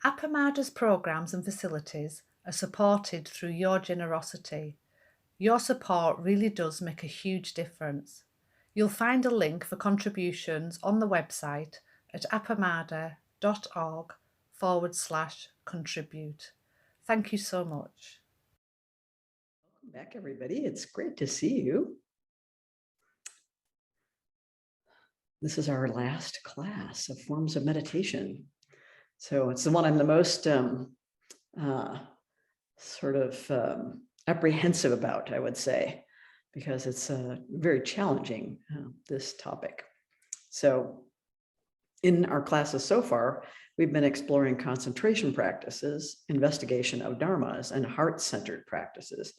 Appamada's programs and facilities are supported through your generosity. Your support really does make a huge difference. You'll find a link for contributions on the website at appamada.org/contribute. Thank you so much. Welcome back, everybody. It's great to see you. This is our last class of forms of meditation. So it's the one I'm the most apprehensive about, I would say, because it's very challenging, this topic. So in our classes so far, we've been exploring concentration practices, investigation of dharmas, and heart-centered practices,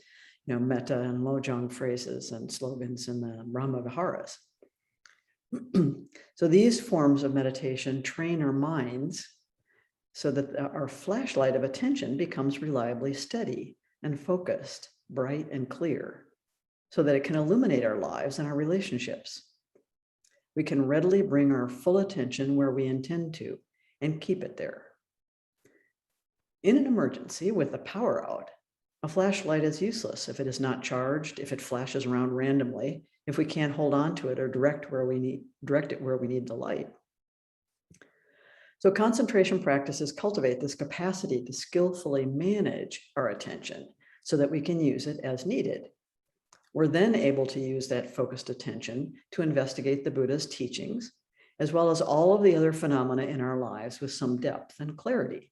metta and lojong phrases and slogans in the Brahma Viharas. So these forms of meditation train our minds so that our flashlight of attention becomes reliably steady and focused, bright and clear, so that it can illuminate our lives and our relationships. We can readily bring our full attention where we intend to and keep it there. In an emergency with the power out, a flashlight is useless if it is not charged, if it flashes around randomly, if we can't hold on to it or direct it where we need the light. So concentration practices cultivate this capacity to skillfully manage our attention so that we can use it as needed. We're then able to use that focused attention to investigate the Buddha's teachings, as well as all of the other phenomena in our lives with some depth and clarity.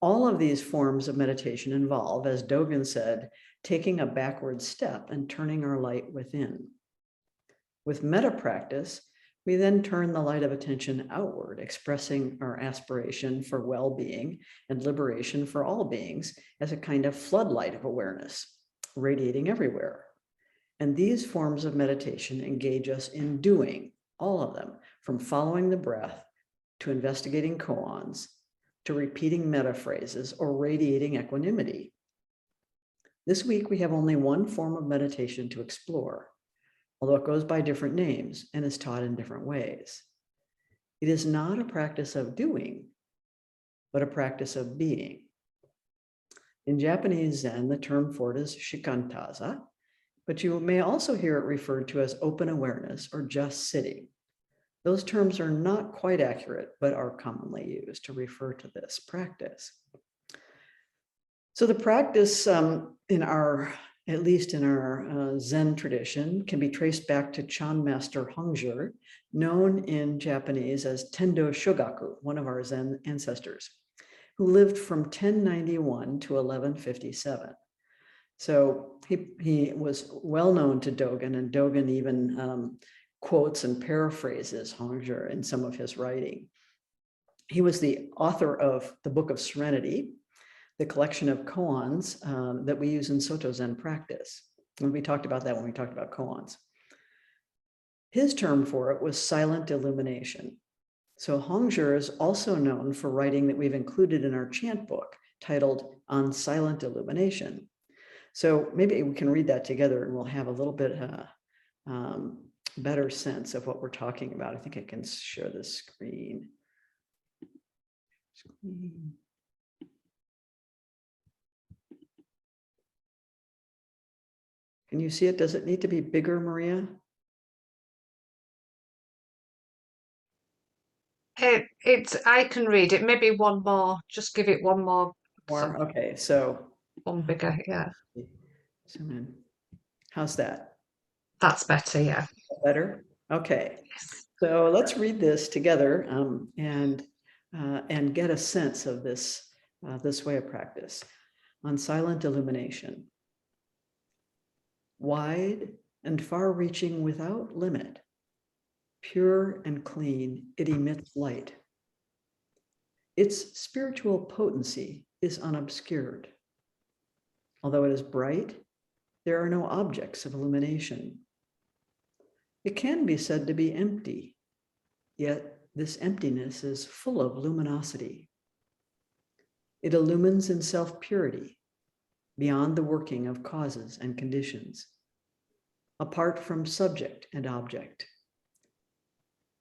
All of these forms of meditation involve, as Dogen said, taking a backward step and turning our light within. With metta practice, we then turn the light of attention outward, expressing our aspiration for well-being and liberation for all beings as a kind of floodlight of awareness, radiating everywhere. And these forms of meditation engage us in doing, all of them, from following the breath to investigating koans, to repeating metta phrases or radiating equanimity. This week, we have only one form of meditation to explore, although it goes by different names and is taught in different ways. It is not a practice of doing, but a practice of being. In Japanese Zen, the term for it is shikantaza, but you may also hear it referred to as open awareness or just sitting. Those terms are not quite accurate, but are commonly used to refer to this practice. So the practice at least in our Zen tradition, can be traced back to Chan Master Hongzhi, known in Japanese as Tendo Shogaku, one of our Zen ancestors, who lived from 1091 to 1157. So he was well known to Dogen, and Dogen even quotes and paraphrases Hongzhi in some of his writing. He was the author of the Book of Serenity, the collection of koans that we use in Soto Zen practice. And we talked about that when we talked about koans. His term for it was silent illumination. So Hongzhi is also known for writing that we've included in our chant book titled On Silent Illumination. So maybe we can read that together and we'll have a little bit better sense of what we're talking about. I think I can share the screen. Can you see it? Does it need to be bigger, Maria? I can read it. Maybe one more. Just give it one more. Okay, so one bigger. Yeah. Zoom in. How's that? That's better. Yeah. Better. Okay. Yes. So let's read this together and get a sense of this way of practice. On silent illumination. Wide and far-reaching without limit, pure and clean, it emits light. Its spiritual potency is unobscured. Although it is bright, there are no objects of illumination. It can be said to be empty, yet this emptiness is full of luminosity. It illumines in self-purity, beyond the working of causes and conditions, apart from subject and object.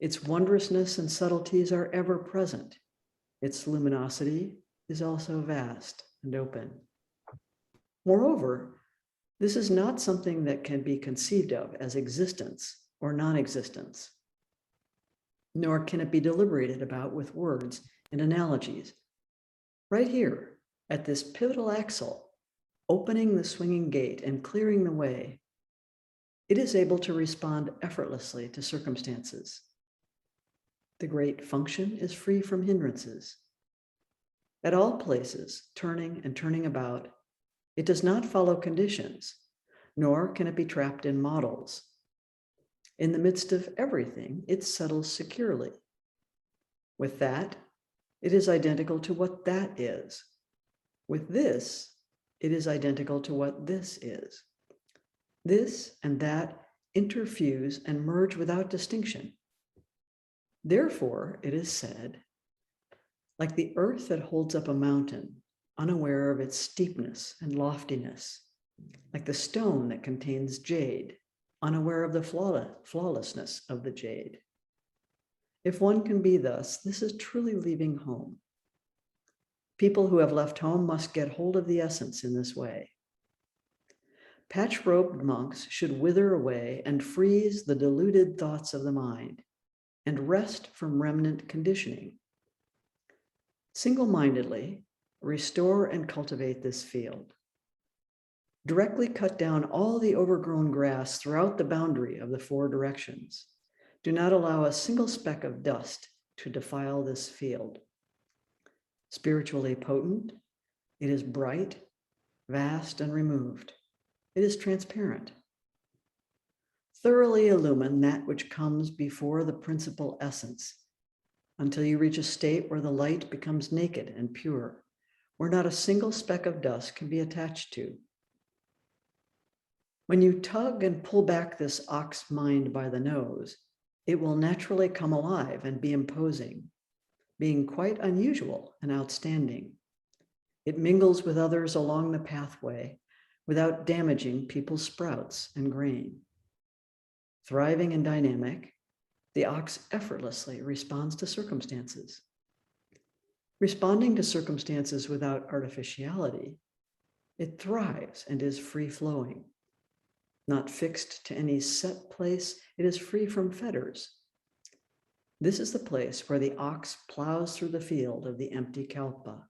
Its wondrousness and subtleties are ever present. Its luminosity is also vast and open. Moreover, this is not something that can be conceived of as existence or non-existence, nor can it be deliberated about with words and analogies. Right here, at this pivotal axle, opening the swinging gate and clearing the way, it is able to respond effortlessly to circumstances. The great function is free from hindrances. At all places, turning and turning about, it does not follow conditions, nor can it be trapped in models. In the midst of everything, it settles securely. With that, it is identical to what that is. With this, it is identical to what this is. This and that interfuse and merge without distinction. Therefore, it is said, like the earth that holds up a mountain, unaware of its steepness and loftiness, like the stone that contains jade, unaware of the flawlessness of the jade. If one can be thus, this is truly leaving home. People who have left home must get hold of the essence in this way. Patch-robed monks should wither away and freeze the deluded thoughts of the mind and rest from remnant conditioning. Single-mindedly, restore and cultivate this field. Directly cut down all the overgrown grass throughout the boundary of the four directions. Do not allow a single speck of dust to defile this field. Spiritually potent, it is bright, vast, and removed. It is transparent. Thoroughly illumine that which comes before the principal essence until you reach a state where the light becomes naked and pure, where not a single speck of dust can be attached to. When you tug and pull back this ox mind by the nose, it will naturally come alive and be imposing, being quite unusual and outstanding. It mingles with others along the pathway without damaging people's sprouts and grain. Thriving and dynamic, the ox effortlessly responds to circumstances. Responding to circumstances without artificiality, it thrives and is free-flowing. Not fixed to any set place, it is free from fetters. This is the place where the ox plows through the field of the empty kalpa.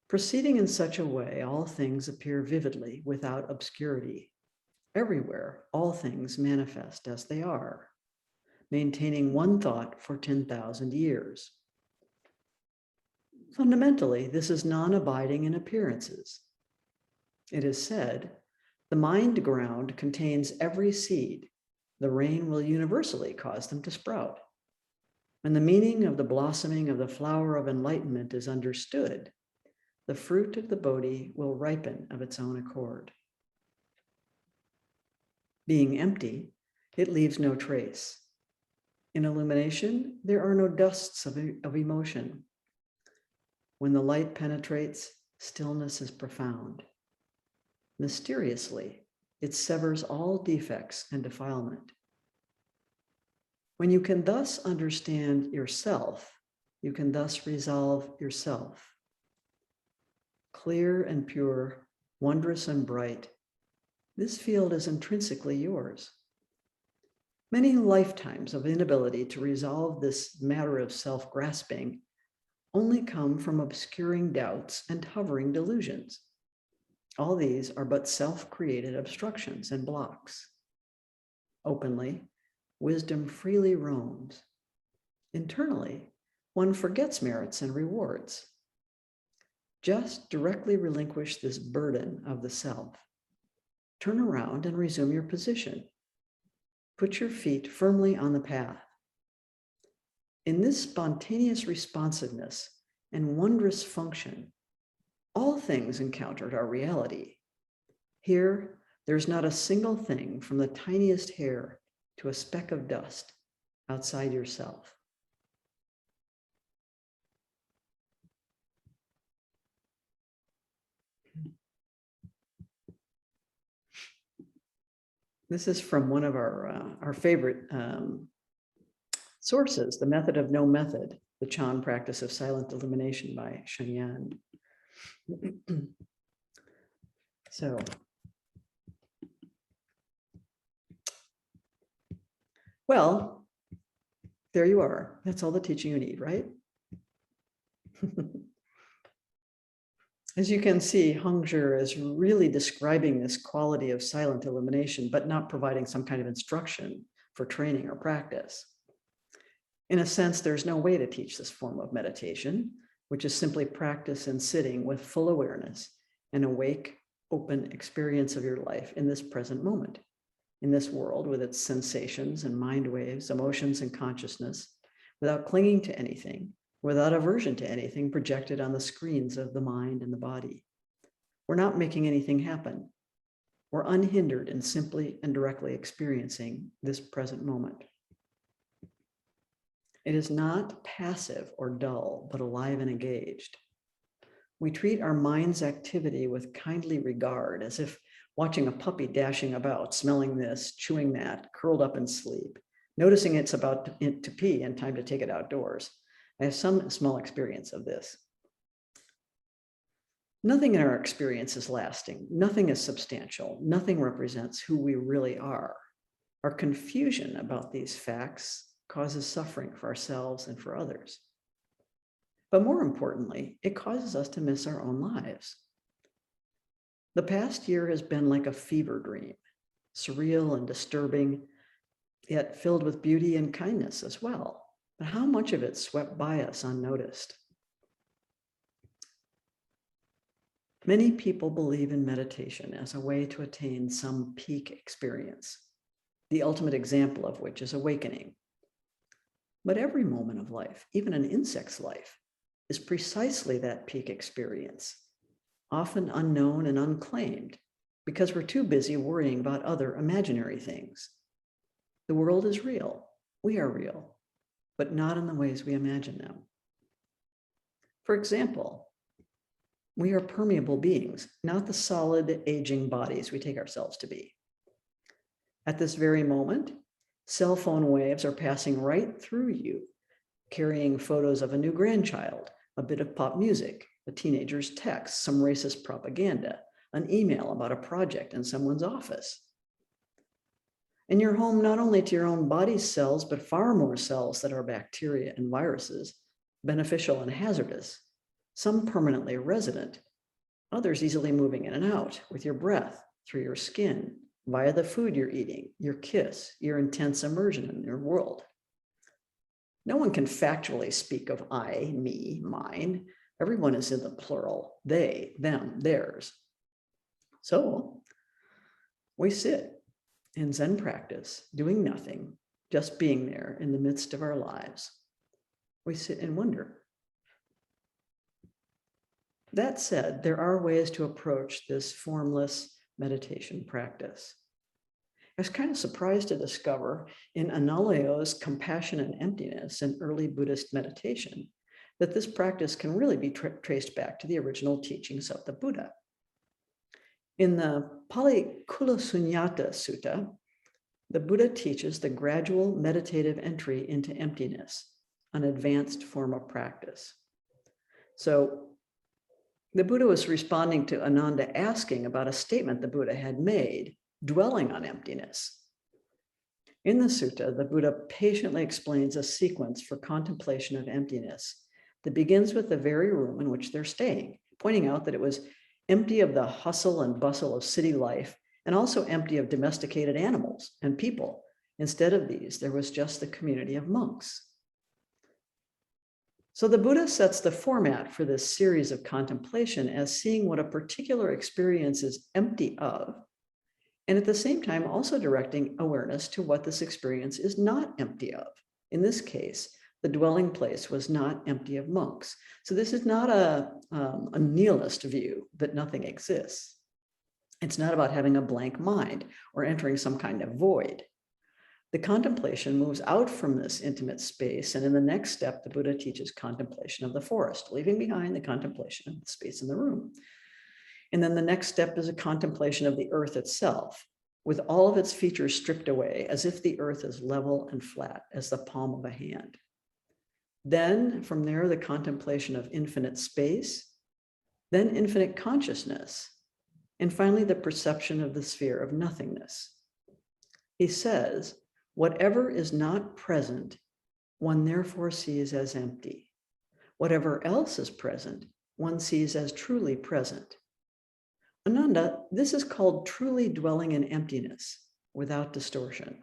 Proceeding in such a way, all things appear vividly without obscurity. Everywhere, all things manifest as they are, maintaining one thought for 10,000 years. Fundamentally, this is non-abiding in appearances. It is said, the mind ground contains every seed. The rain will universally cause them to sprout. When the meaning of the blossoming of the flower of enlightenment is understood, the fruit of the Bodhi will ripen of its own accord. Being empty, it leaves no trace. In illumination, there are no dusts of emotion. When the light penetrates, stillness is profound. Mysteriously, it severs all defects and defilement. When you can thus understand yourself, you can thus resolve yourself. Clear and pure, wondrous and bright, this field is intrinsically yours. Many lifetimes of inability to resolve this matter of self-grasping only come from obscuring doubts and hovering delusions. All these are but self-created obstructions and blocks. Openly, wisdom freely roams. Internally, one forgets merits and rewards. Just directly relinquish this burden of the self. Turn around and resume your position. Put your feet firmly on the path. In this spontaneous responsiveness and wondrous function, all things encountered are reality. Here, there's not a single thing from the tiniest hair to a speck of dust outside yourself. This is from one of our favorite Sources: The Method of No Method, the Chan Practice of Silent Illumination by Shenyan. So, well, there you are. That's all the teaching you need, right? As you can see, Hongzhi is really describing this quality of silent illumination, but not providing some kind of instruction for training or practice. In a sense, there's no way to teach this form of meditation, which is simply practice in sitting with full awareness and awake, open experience of your life in this present moment, in this world with its sensations and mind waves, emotions and consciousness, without clinging to anything, without aversion to anything projected on the screens of the mind and the body. We're not making anything happen. We're unhindered in simply and directly experiencing this present moment. It is not passive or dull, but alive and engaged. We treat our mind's activity with kindly regard, as if watching a puppy dashing about, smelling this, chewing that, curled up in sleep, noticing it's about to pee and time to take it outdoors. I have some small experience of this. Nothing in our experience is lasting. Nothing is substantial. Nothing represents who we really are. Our confusion about these facts causes suffering for ourselves and for others. But more importantly, it causes us to miss our own lives. The past year has been like a fever dream, surreal and disturbing, yet filled with beauty and kindness as well. But how much of it swept by us unnoticed? Many people believe in meditation as a way to attain some peak experience, the ultimate example of which is awakening. But every moment of life, even an insect's life, is precisely that peak experience, often unknown and unclaimed because we're too busy worrying about other imaginary things. The world is real. We are real, but not in the ways we imagine them. For example, we are permeable beings, not the solid, aging bodies we take ourselves to be. At this very moment, cell phone waves are passing right through you, carrying photos of a new grandchild, a bit of pop music, a teenager's text, some racist propaganda, an email about a project in someone's office. And you're home not only to your own body's cells, but far more cells that are bacteria and viruses, beneficial and hazardous, some permanently resident, others easily moving in and out with your breath, through your skin, via the food you're eating, your kiss, your intense immersion in your world. No one can factually speak of I, me, mine. Everyone is in the plural, they, them, theirs. So we sit in Zen practice, doing nothing, just being there in the midst of our lives. We sit and wonder. That said, there are ways to approach this formless meditation practice. I was kind of surprised to discover in Analayo's Compassion and Emptiness in early Buddhist meditation that this practice can really be traced back to the original teachings of the Buddha. In the Pali Kulasunyata Sutta, the Buddha teaches the gradual meditative entry into emptiness, an advanced form of practice. So the Buddha was responding to Ananda asking about a statement the Buddha had made, dwelling on emptiness. In the sutta, the Buddha patiently explains a sequence for contemplation of emptiness that begins with the very room in which they're staying, pointing out that it was empty of the hustle and bustle of city life, and also empty of domesticated animals and people. Instead of these, there was just the community of monks. So the Buddha sets the format for this series of contemplation as seeing what a particular experience is empty of, and at the same time also directing awareness to what this experience is not empty of. In this case, the dwelling place was not empty of monks. So this is not a nihilist view that nothing exists. It's not about having a blank mind or entering some kind of void. The contemplation moves out from this intimate space, and in the next step, the Buddha teaches contemplation of the forest, leaving behind the contemplation of the space in the room. And then the next step is a contemplation of the earth itself, with all of its features stripped away, as if the earth is level and flat as the palm of a hand. Then from there, the contemplation of infinite space, then infinite consciousness, and finally the perception of the sphere of nothingness. He says, whatever is not present, one therefore sees as empty. Whatever else is present, one sees as truly present. Ananda, this is called truly dwelling in emptiness without distortion.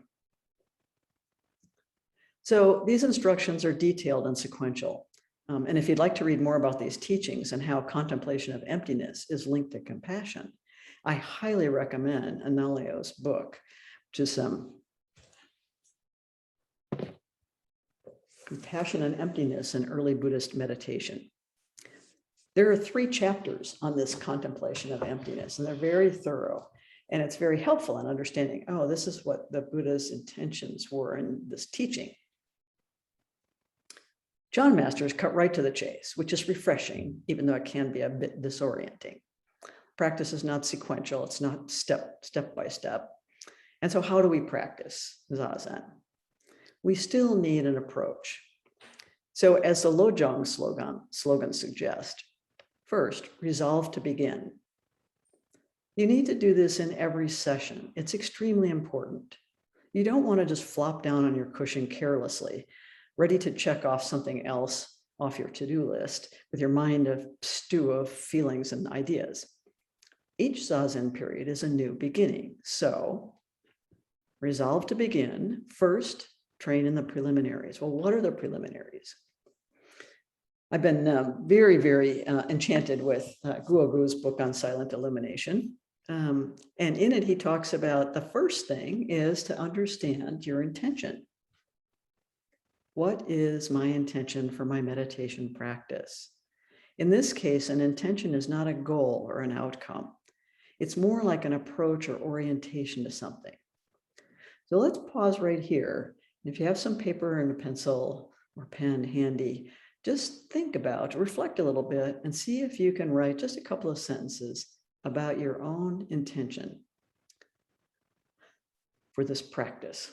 So these instructions are detailed and sequential. And if you'd like to read more about these teachings and how contemplation of emptiness is linked to compassion, I highly recommend Analayo's book, which is Compassion and Emptiness in Early Buddhist Meditation. There are 3 chapters on this contemplation of emptiness, and they're very thorough. And it's very helpful in understanding, oh, this is what the Buddha's intentions were in this teaching. John Masters cut right to the chase, which is refreshing, even though it can be a bit disorienting. Practice is not sequential, it's not step by step. And so how do we practice Zazen? We still need an approach. So as the Lojong slogan suggests, first, resolve to begin. You need to do this in every session. It's extremely important. You don't want to just flop down on your cushion carelessly, ready to check off something else off your to-do list with your mind a stew of feelings and ideas. Each Zazen period is a new beginning. So resolve to begin. First, train in the preliminaries. Well, what are the preliminaries? I've been very, very enchanted with Guogu's book on silent illumination. And in it, he talks about the first thing is to understand your intention. What is my intention for my meditation practice? In this case, an intention is not a goal or an outcome. It's more like an approach or orientation to something. So let's pause right here. If you have some paper and a pencil or pen handy, just think about, reflect a little bit, and see if you can write just a couple of sentences about your own intention for this practice.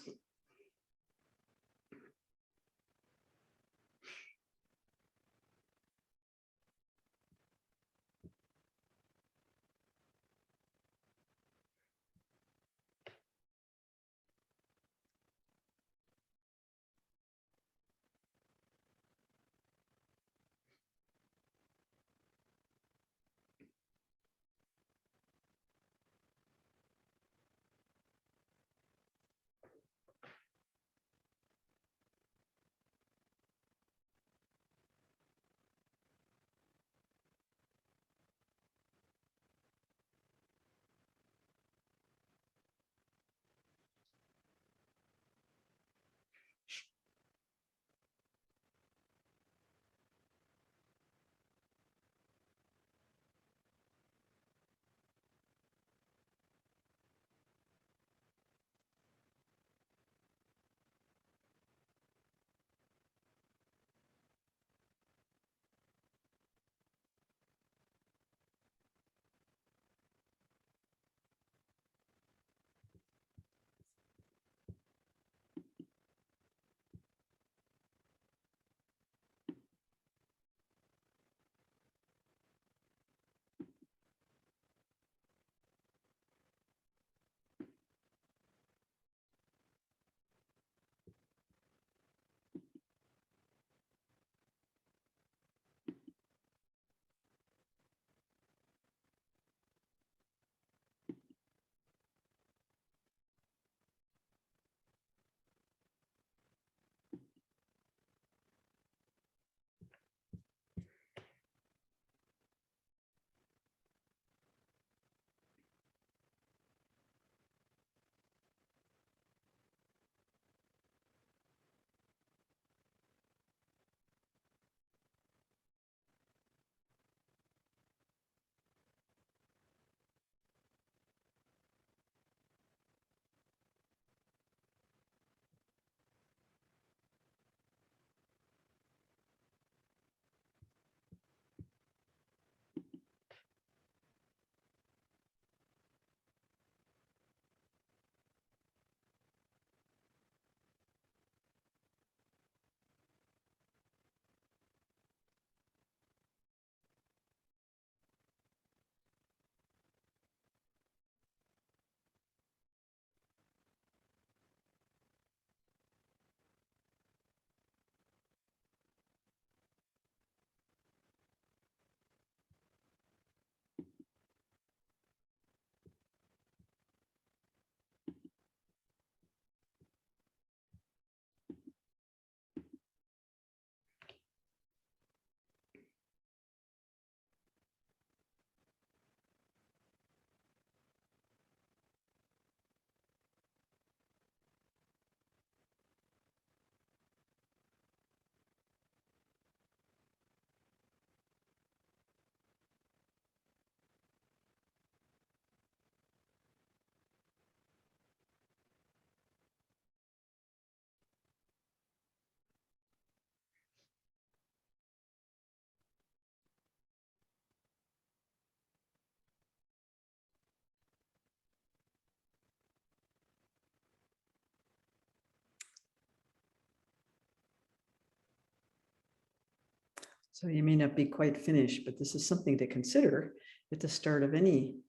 So you may not be quite finished, but this is something to consider at the start of any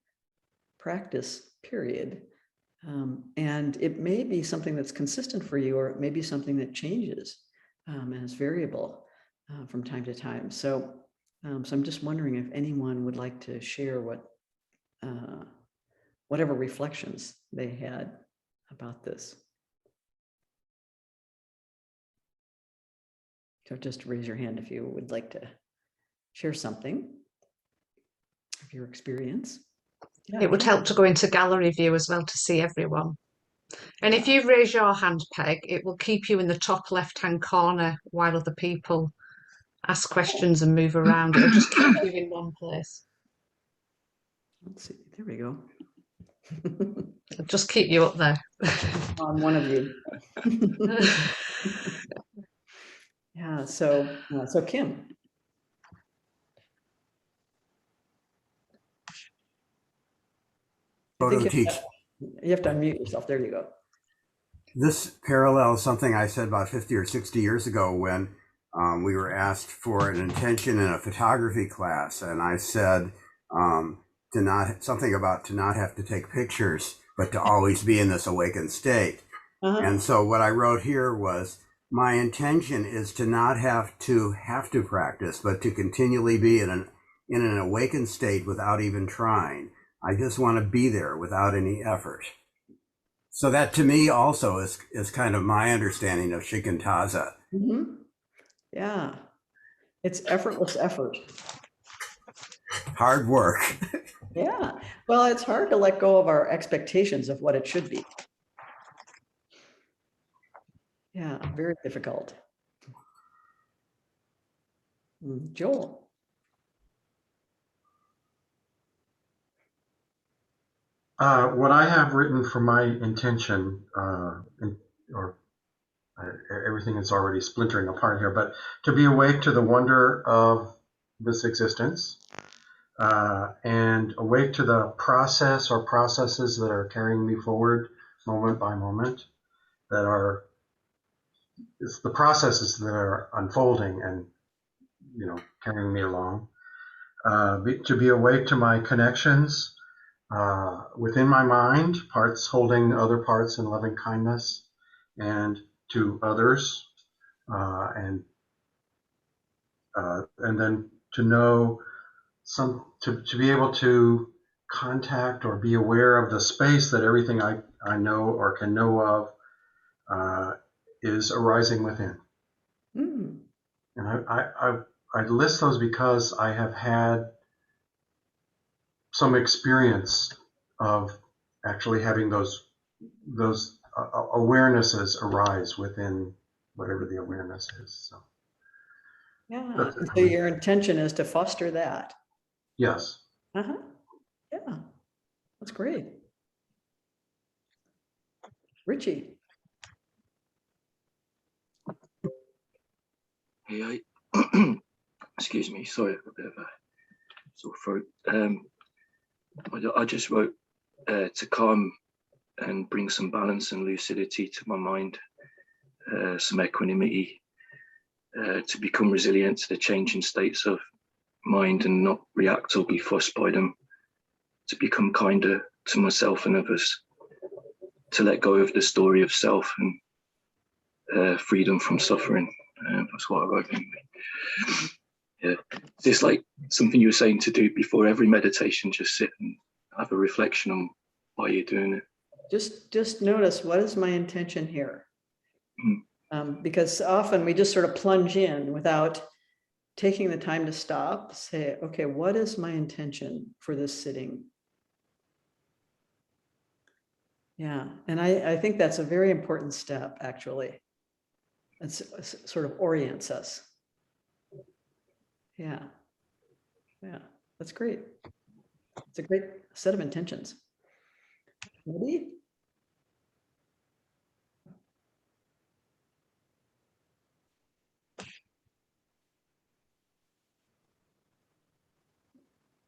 practice period. And it may be something that's consistent for you, or it may be something that changes and is variable from time to time. So I'm just wondering if anyone would like to share whatever reflections they had about this. So just raise your hand if you would like to share something of your experience. Yeah, It would help to go into gallery view as well to see everyone. And if you raise your hand, Peg, it will keep you in the top left-hand corner while other people ask questions and move around. It'll just keep you in one place. Let's see. There we go. It'll just keep you up there. On one of you. Yeah. So Kim. I think you have to unmute yourself. There you go. This parallels something I said about 50 or 60 years ago when we were asked for an intention in a photography class, and I said something about to not have to take pictures, but to always be in this awakened state. And so what I wrote here was, my intention is to not have to practice, but to continually be in an awakened state without even trying. I just want to be there without any effort. So that to me also is kind of my understanding of shikantaza. Mm-hmm. Yeah. It's effortless effort. Hard work. Yeah. Well, it's hard to let go of our expectations of what it should be. Yeah, very difficult. Joel. What I have written for my intention, everything is already splintering apart here, but to be awake to the wonder of this existence, and awake to the process or processes that are carrying me forward moment by moment, it's the processes that are unfolding and, carrying me along. To be awake to my connections within my mind, parts holding other parts in loving kindness, and to others, and then to know to be able to contact or be aware of the space that everything I know or can know of is arising within. Mm. And I list those because I have had some experience of actually having those awarenesses arise within whatever the awareness is. So Yeah. So your intention is to foster that. Yes. Yeah. That's great. Richie. Hey, excuse me. Sorry, I've got a bit of a sore throat. I just wrote to calm and bring some balance and lucidity to my mind, some equanimity, to become resilient to the changing states of mind and not react or be fussed by them, to become kinder to myself and others, to let go of the story of self and freedom from suffering. That's what I wrote anyway. Yeah, it's like something you were saying to do before every meditation. Just sit and have a reflection on why you're doing it. Just notice, what is my intention here? Because often we just sort of plunge in without taking the time to stop, say, okay, what is my intention for this sitting? Yeah, and I think that's a very important step, actually. It sort of orients us. Yeah, that's great. It's a great set of intentions. Ready?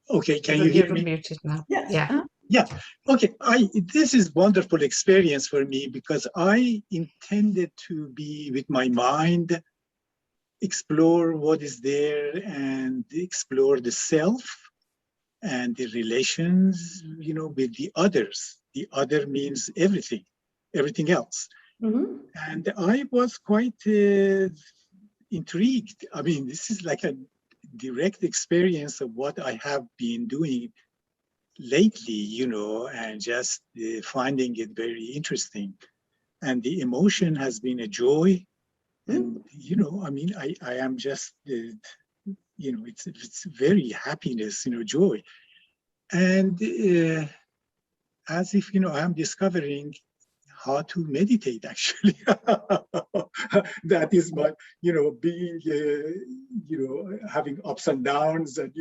Okay, can you hear me? Muted now. Yes. Yeah. Yeah. Okay. This is wonderful experience for me because I intended to be with my mind explore what is there and explore the self and the relations, with the others. The other means everything else. Mhm. And I was quite intrigued. I mean, this is like a direct experience of what I have been doing lately, and just finding it very interesting. And the emotion has been a joy. And, I mean, I am just, it's very happiness, joy. And as if, I'm discovering how to meditate actually. That is my, being, having ups and downs and,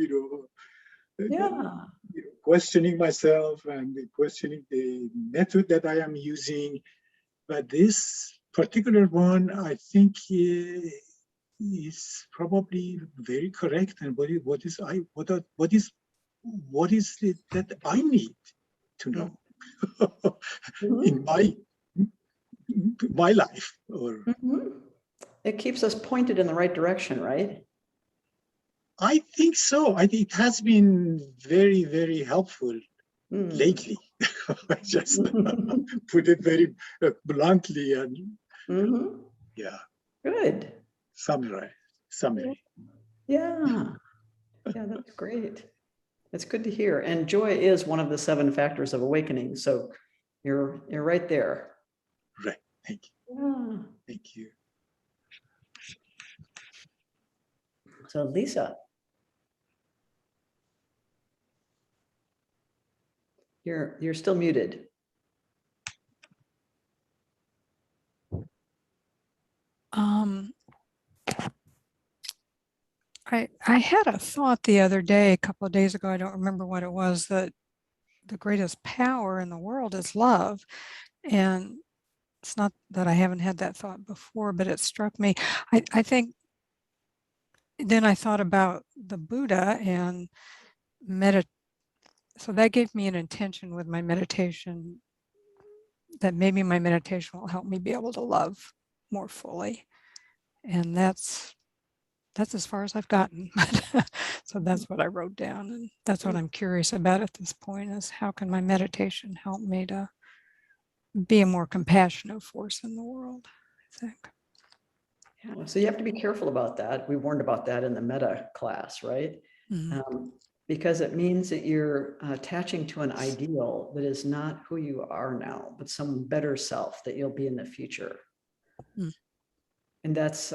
Yeah. questioning myself and questioning the method that I am using. But this particular one, I think, is probably very correct. And what is it that I need to know in my life? Or It keeps us pointed in the right direction, right? I think so. I think it has been very, very helpful lately. I just put it very bluntly and yeah. Good. Summary. Yeah. Yeah, that's great. It's good to hear. And joy is one of the 7 factors of awakening. So you're right there. Right. Thank you. Yeah. Thank you. So Lisa, you're still muted. I had a thought the other day, a couple of days ago, I don't remember what it was, that the greatest power in the world is love. And it's not that I haven't had that thought before, but it struck me. I think then I thought about the Buddha and so that gave me an intention with my meditation, that maybe my meditation will help me be able to love more fully. And that's as far as I've gotten. So that's what I wrote down. And that's what I'm curious about at this point, is how can my meditation help me to be a more compassionate force in the world, I think. Yeah. So you have to be careful about that. We warned about that in the meta class, right? Because it means that you're attaching to an ideal that is not who you are now, but some better self that you'll be in the future. And that's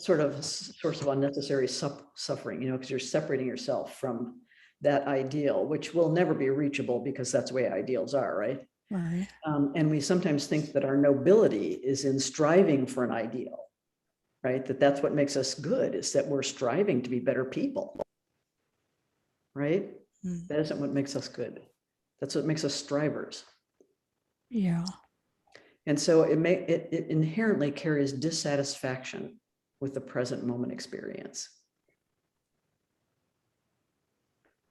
sort of a source of unnecessary suffering, because you're separating yourself from that ideal, which will never be reachable because that's the way ideals are, right? Right. And we sometimes think that our nobility is in striving for an ideal, right? That's what makes us good, is that we're striving to be better people, right? That isn't what makes us good. That's what makes us strivers. Yeah. And so it inherently carries dissatisfaction with the present moment experience.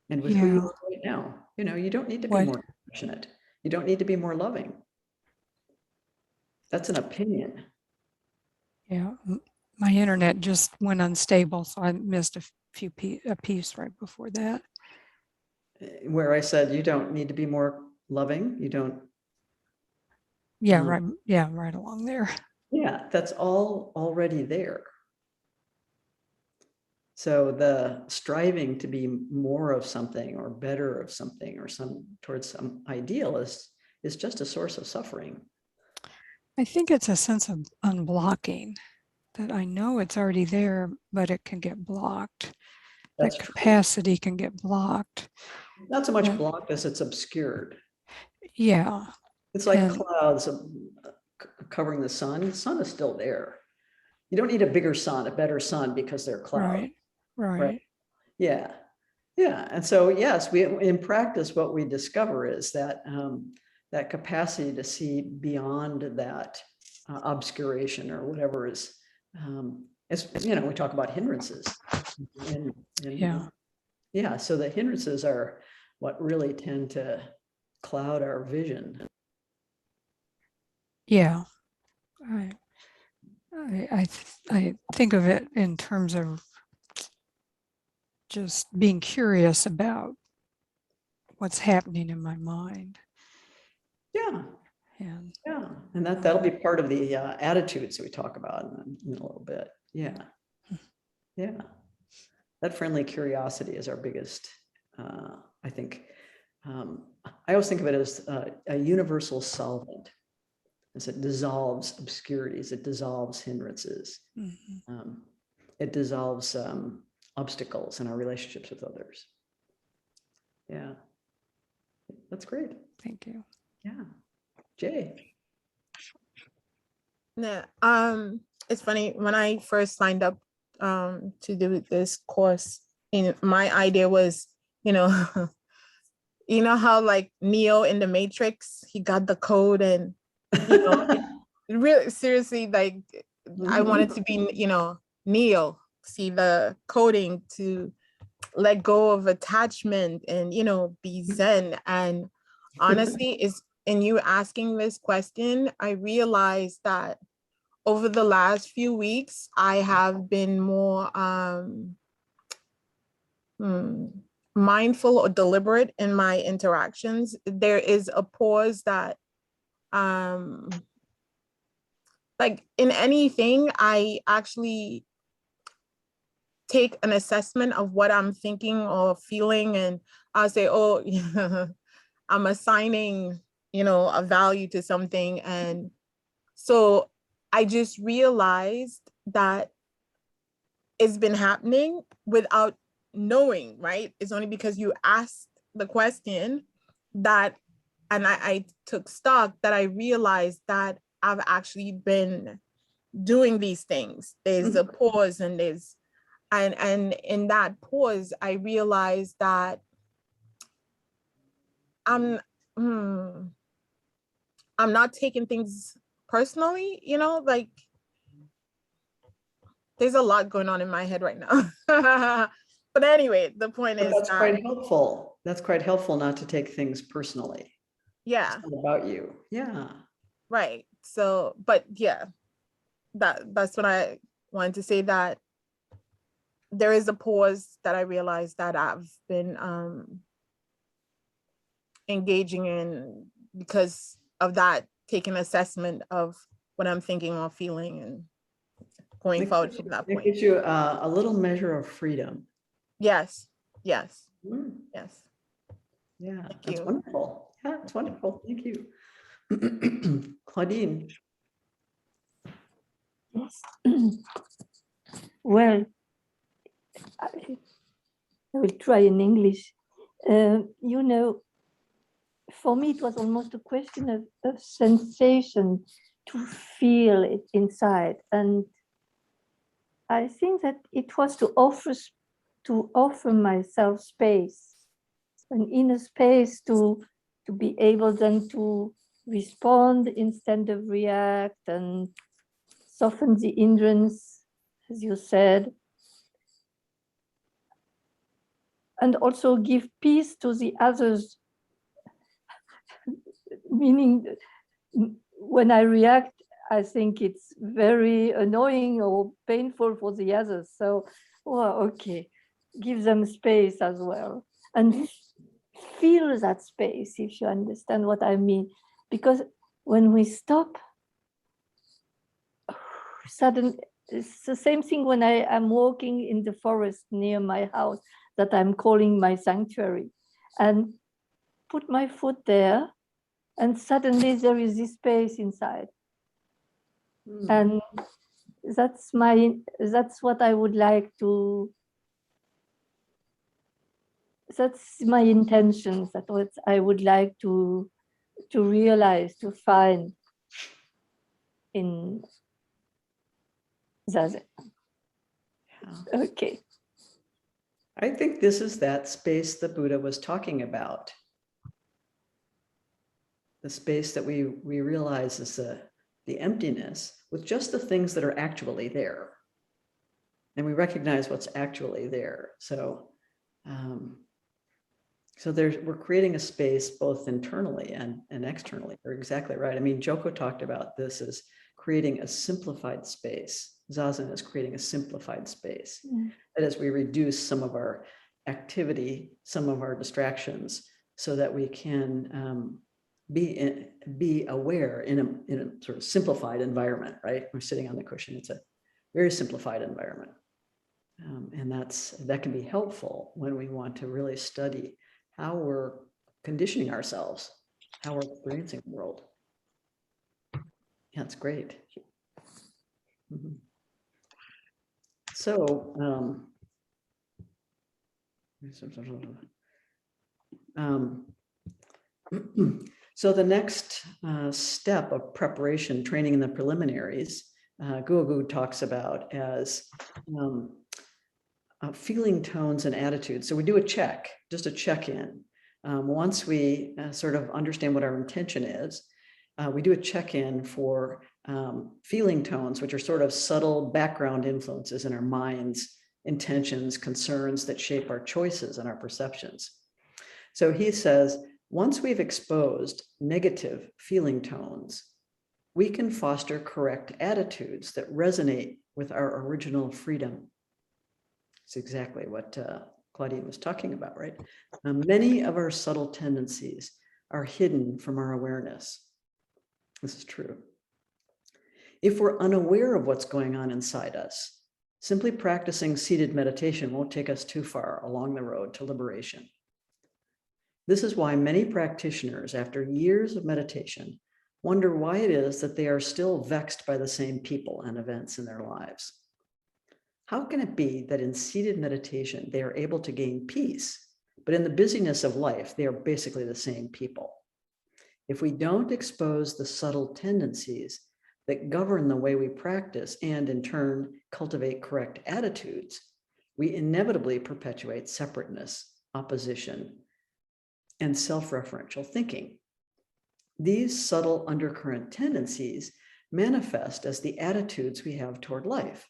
And with who you are right now, you don't need to be more compassionate. You don't need to be more loving. That's an opinion. Yeah. My internet just went unstable, so I missed a piece right before that. Where I said, you don't need to be more loving. You don't. Yeah, right. Yeah, right along there. Yeah, that's all already there. So the striving to be more of something or better of something or towards some ideal is just a source of suffering. I think it's a sense of unblocking, that I know it's already there, but it can get blocked. That capacity can get blocked. Not so much blocked as it's obscured. Yeah. It's like clouds covering the sun. The sun is still there. You don't need a bigger sun, a better sun, because they're clouds. Right. Yeah. And so, yes, in practice, what we discover is that that capacity to see beyond that obscuration or whatever is, we talk about hindrances. So the hindrances are what really tend to cloud our vision. Yeah. I think of it in terms of just being curious about what's happening in my mind. Yeah. And Yeah. And that'll be part of the attitudes that we talk about in a little bit. Yeah. Yeah. That friendly curiosity is our biggest, I think. I always think of it as a universal solvent, as it dissolves obscurities, it dissolves hindrances, it dissolves obstacles in our relationships with others. Yeah, that's great. thank you. Yeah, Jay. Yeah, it's funny when I first signed up to do this course, my idea was, you know, you know how like Neo in the Matrix, he got the code and you know, really seriously, like I wanted to be, you know, Neo, see the coding to let go of attachment and, you know, be Zen. And honestly, is in you asking this question, I realized that over the last few weeks, I have been more mindful or deliberate in my interactions. There is a pause that like in anything, I actually take an assessment of what I'm thinking or feeling, and I'll say, oh, yeah, I'm assigning, you know, a value to something. And so I just realized that it's been happening without knowing, right? It's only because you asked the question that, and I took stock that I realized that I've actually been doing these things. There's a pause and and in that pause, I realized that I'm I'm not taking things personally, you know, like there's a lot going on in my head right now. But anyway, the point is That's that, quite helpful. That's quite helpful not to take things personally. yeah, It's not about you. Yeah. right. So, but yeah, that's what I wanted to say, that there is a pause that I realized that I've been engaging in because of that, taking assessment of what I'm thinking or feeling and going forward from that It point. gives you a little measure of freedom. Yes, yes, Mm. yes. Yeah, Thank that's you. wonderful. Yeah, it's wonderful. Thank you. Claudine. Yes. Well, I will try in English. You know, for me, it was almost a question of sensation, to feel it inside. And I think that it was to offer myself space, an inner space to be able then to respond instead of react, and soften the hindrance, as you said, and also give peace to the others. Meaning, when I react, I think it's very annoying or painful for the others. So, well, okay, give them space as well, and feel that space, if you understand what I mean. Because when we stop, suddenly, it's the same thing when I am walking in the forest near my house that I'm calling my sanctuary, and put my foot there, and suddenly there is this space inside. And that's what I would like to, that's my intentions, that's what I would like to realize, to find in Zazen. Okay. I think this is that space the Buddha was talking about. The space that we realize is the emptiness with just the things that are actually there. And we recognize what's actually there. So, we're creating a space both internally and externally. You're exactly right. I mean, Joko talked about this as creating a simplified space. Zazen is creating a simplified space. Mm. That is, we reduce some of our activity, some of our distractions, so that we can be aware in a sort of simplified environment, right? We're sitting on the cushion. It's a very simplified environment. And that can be helpful when we want to really study how we're conditioning ourselves, how we're experiencing the world. Yeah, it's great. Mm-hmm. So, so the next step of preparation, training in the preliminaries, Guogu talks about as feeling tones and attitudes. So we do a check, just a check-in. Once we sort of understand what our intention is, we do a check-in for feeling tones, which are sort of subtle background influences in our minds, intentions, concerns that shape our choices and our perceptions. So he says, once we've exposed negative feeling tones, we can foster correct attitudes that resonate with our original freedom. It's exactly what Claudine was talking about, right? Many of our subtle tendencies are hidden from our awareness. This is true. If we're unaware of what's going on inside us, simply practicing seated meditation won't take us too far along the road to liberation. This is why many practitioners, after years of meditation, wonder why it is that they are still vexed by the same people and events in their lives. How can it be that in seated meditation, they are able to gain peace, but in the busyness of life, they are basically the same people? If we don't expose the subtle tendencies that govern the way we practice and in turn cultivate correct attitudes, we inevitably perpetuate separateness, opposition, and self-referential thinking. These subtle undercurrent tendencies manifest as the attitudes we have toward life.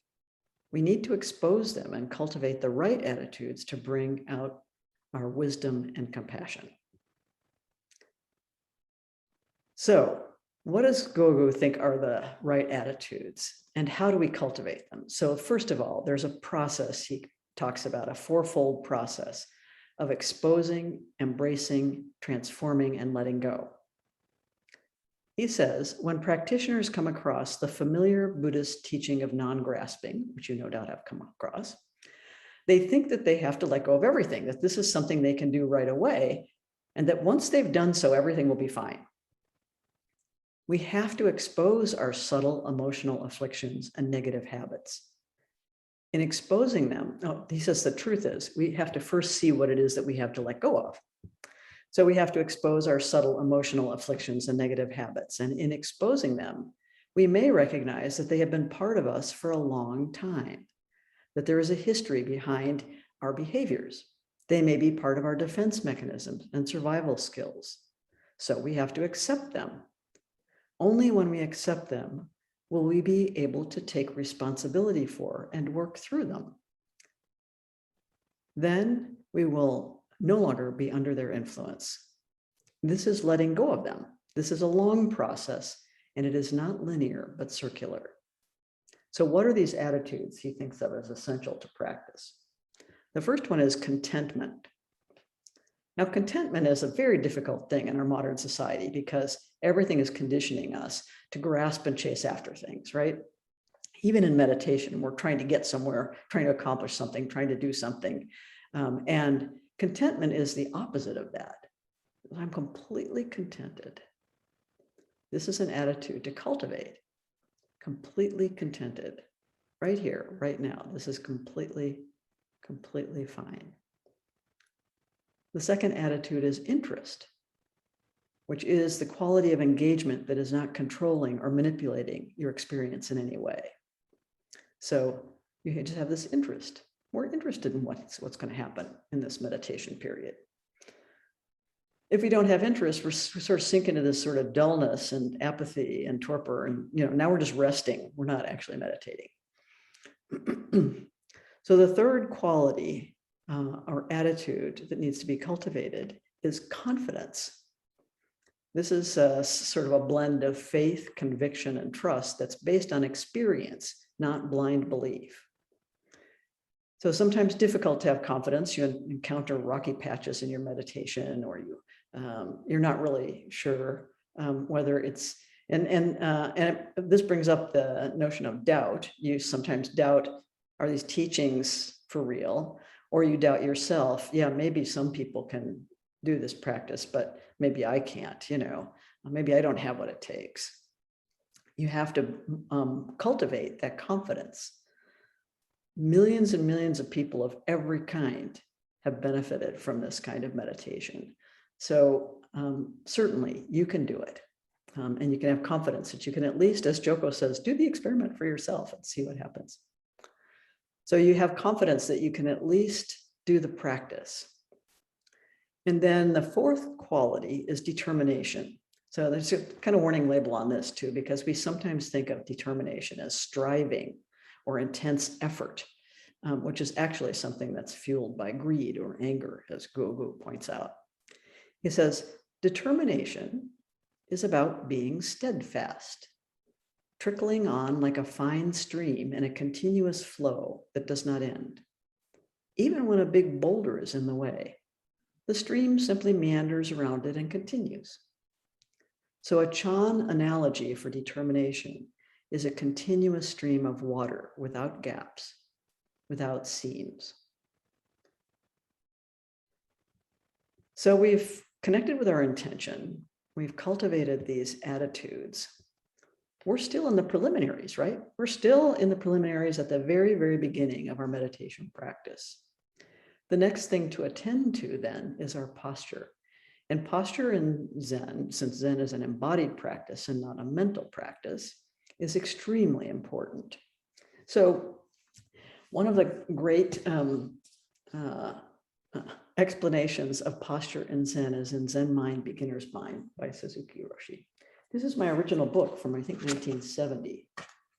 We need to expose them and cultivate the right attitudes to bring out our wisdom and compassion. So, what does Guogu think are the right attitudes, and how do we cultivate them? So, first of all, there's a process he talks about, a fourfold process of exposing, embracing, transforming, and letting go. He says, when practitioners come across the familiar Buddhist teaching of non-grasping, which you no doubt have come across, they think that they have to let go of everything, that this is something they can do right away, and that once they've done so, everything will be fine. We have to expose our subtle emotional afflictions and negative habits. In exposing them, he says the truth is, we have to first see what it is that we have to let go of. So we have to expose our subtle emotional afflictions and negative habits. And in exposing them, we may recognize that they have been part of us for a long time, that there is a history behind our behaviors. They may be part of our defense mechanisms and survival skills. So we have to accept them. Only when we accept them will we be able to take responsibility for and work through them. Then we will no longer be under their influence. This is letting go of them. This is a long process, and it is not linear, but circular. So what are these attitudes he thinks of as essential to practice? The first one is contentment. Now, contentment is a very difficult thing in our modern society because everything is conditioning us to grasp and chase after things, right? Even in meditation, we're trying to get somewhere, trying to accomplish something, trying to do something. And contentment is the opposite of that. I'm completely contented. This is an attitude to cultivate. Completely contented. Right here, right now. This is completely fine. The second attitude is interest, which is the quality of engagement that is not controlling or manipulating your experience in any way. So you just have this interest. We're interested in what's going to happen in this meditation period. If we don't have interest, we sort of sink into this sort of dullness and apathy and torpor, and now we're just resting. We're not actually meditating. So the third quality or attitude that needs to be cultivated is confidence. This is sort of a blend of faith, conviction, and trust that's based on experience, not blind belief. So sometimes difficult to have confidence. You encounter rocky patches in your meditation, or you're not really sure whether it's, and this brings up the notion of doubt. You sometimes doubt, are these teachings for real? Or you doubt yourself. Yeah, maybe some people can do this practice, but maybe I can't, maybe I don't have what it takes. You have to cultivate that confidence. Millions and millions of people of every kind have benefited from this kind of meditation. So certainly you can do it. And you can have confidence that you can, at least, as Joko says, do the experiment for yourself and see what happens. So you have confidence that you can at least do the practice. And then the fourth quality is determination. So there's a kind of warning label on this too, because we sometimes think of determination as striving or intense effort, which is actually something that's fueled by greed or anger, as Gogu points out. He says, determination is about being steadfast, trickling on like a fine stream in a continuous flow that does not end. Even when a big boulder is in the way, the stream simply meanders around it and continues. So a Chan analogy for determination is a continuous stream of water without gaps, without seams. So we've connected with our intention. We've cultivated these attitudes. We're still in the preliminaries, right? We're still in the preliminaries at the very, very beginning of our meditation practice. The next thing to attend to then is our posture. And posture in Zen, since Zen is an embodied practice and not a mental practice, is extremely important. So one of the great explanations of posture in Zen is in Zen Mind, Beginner's Mind by Suzuki Roshi. This is my original book from, I think, 1970.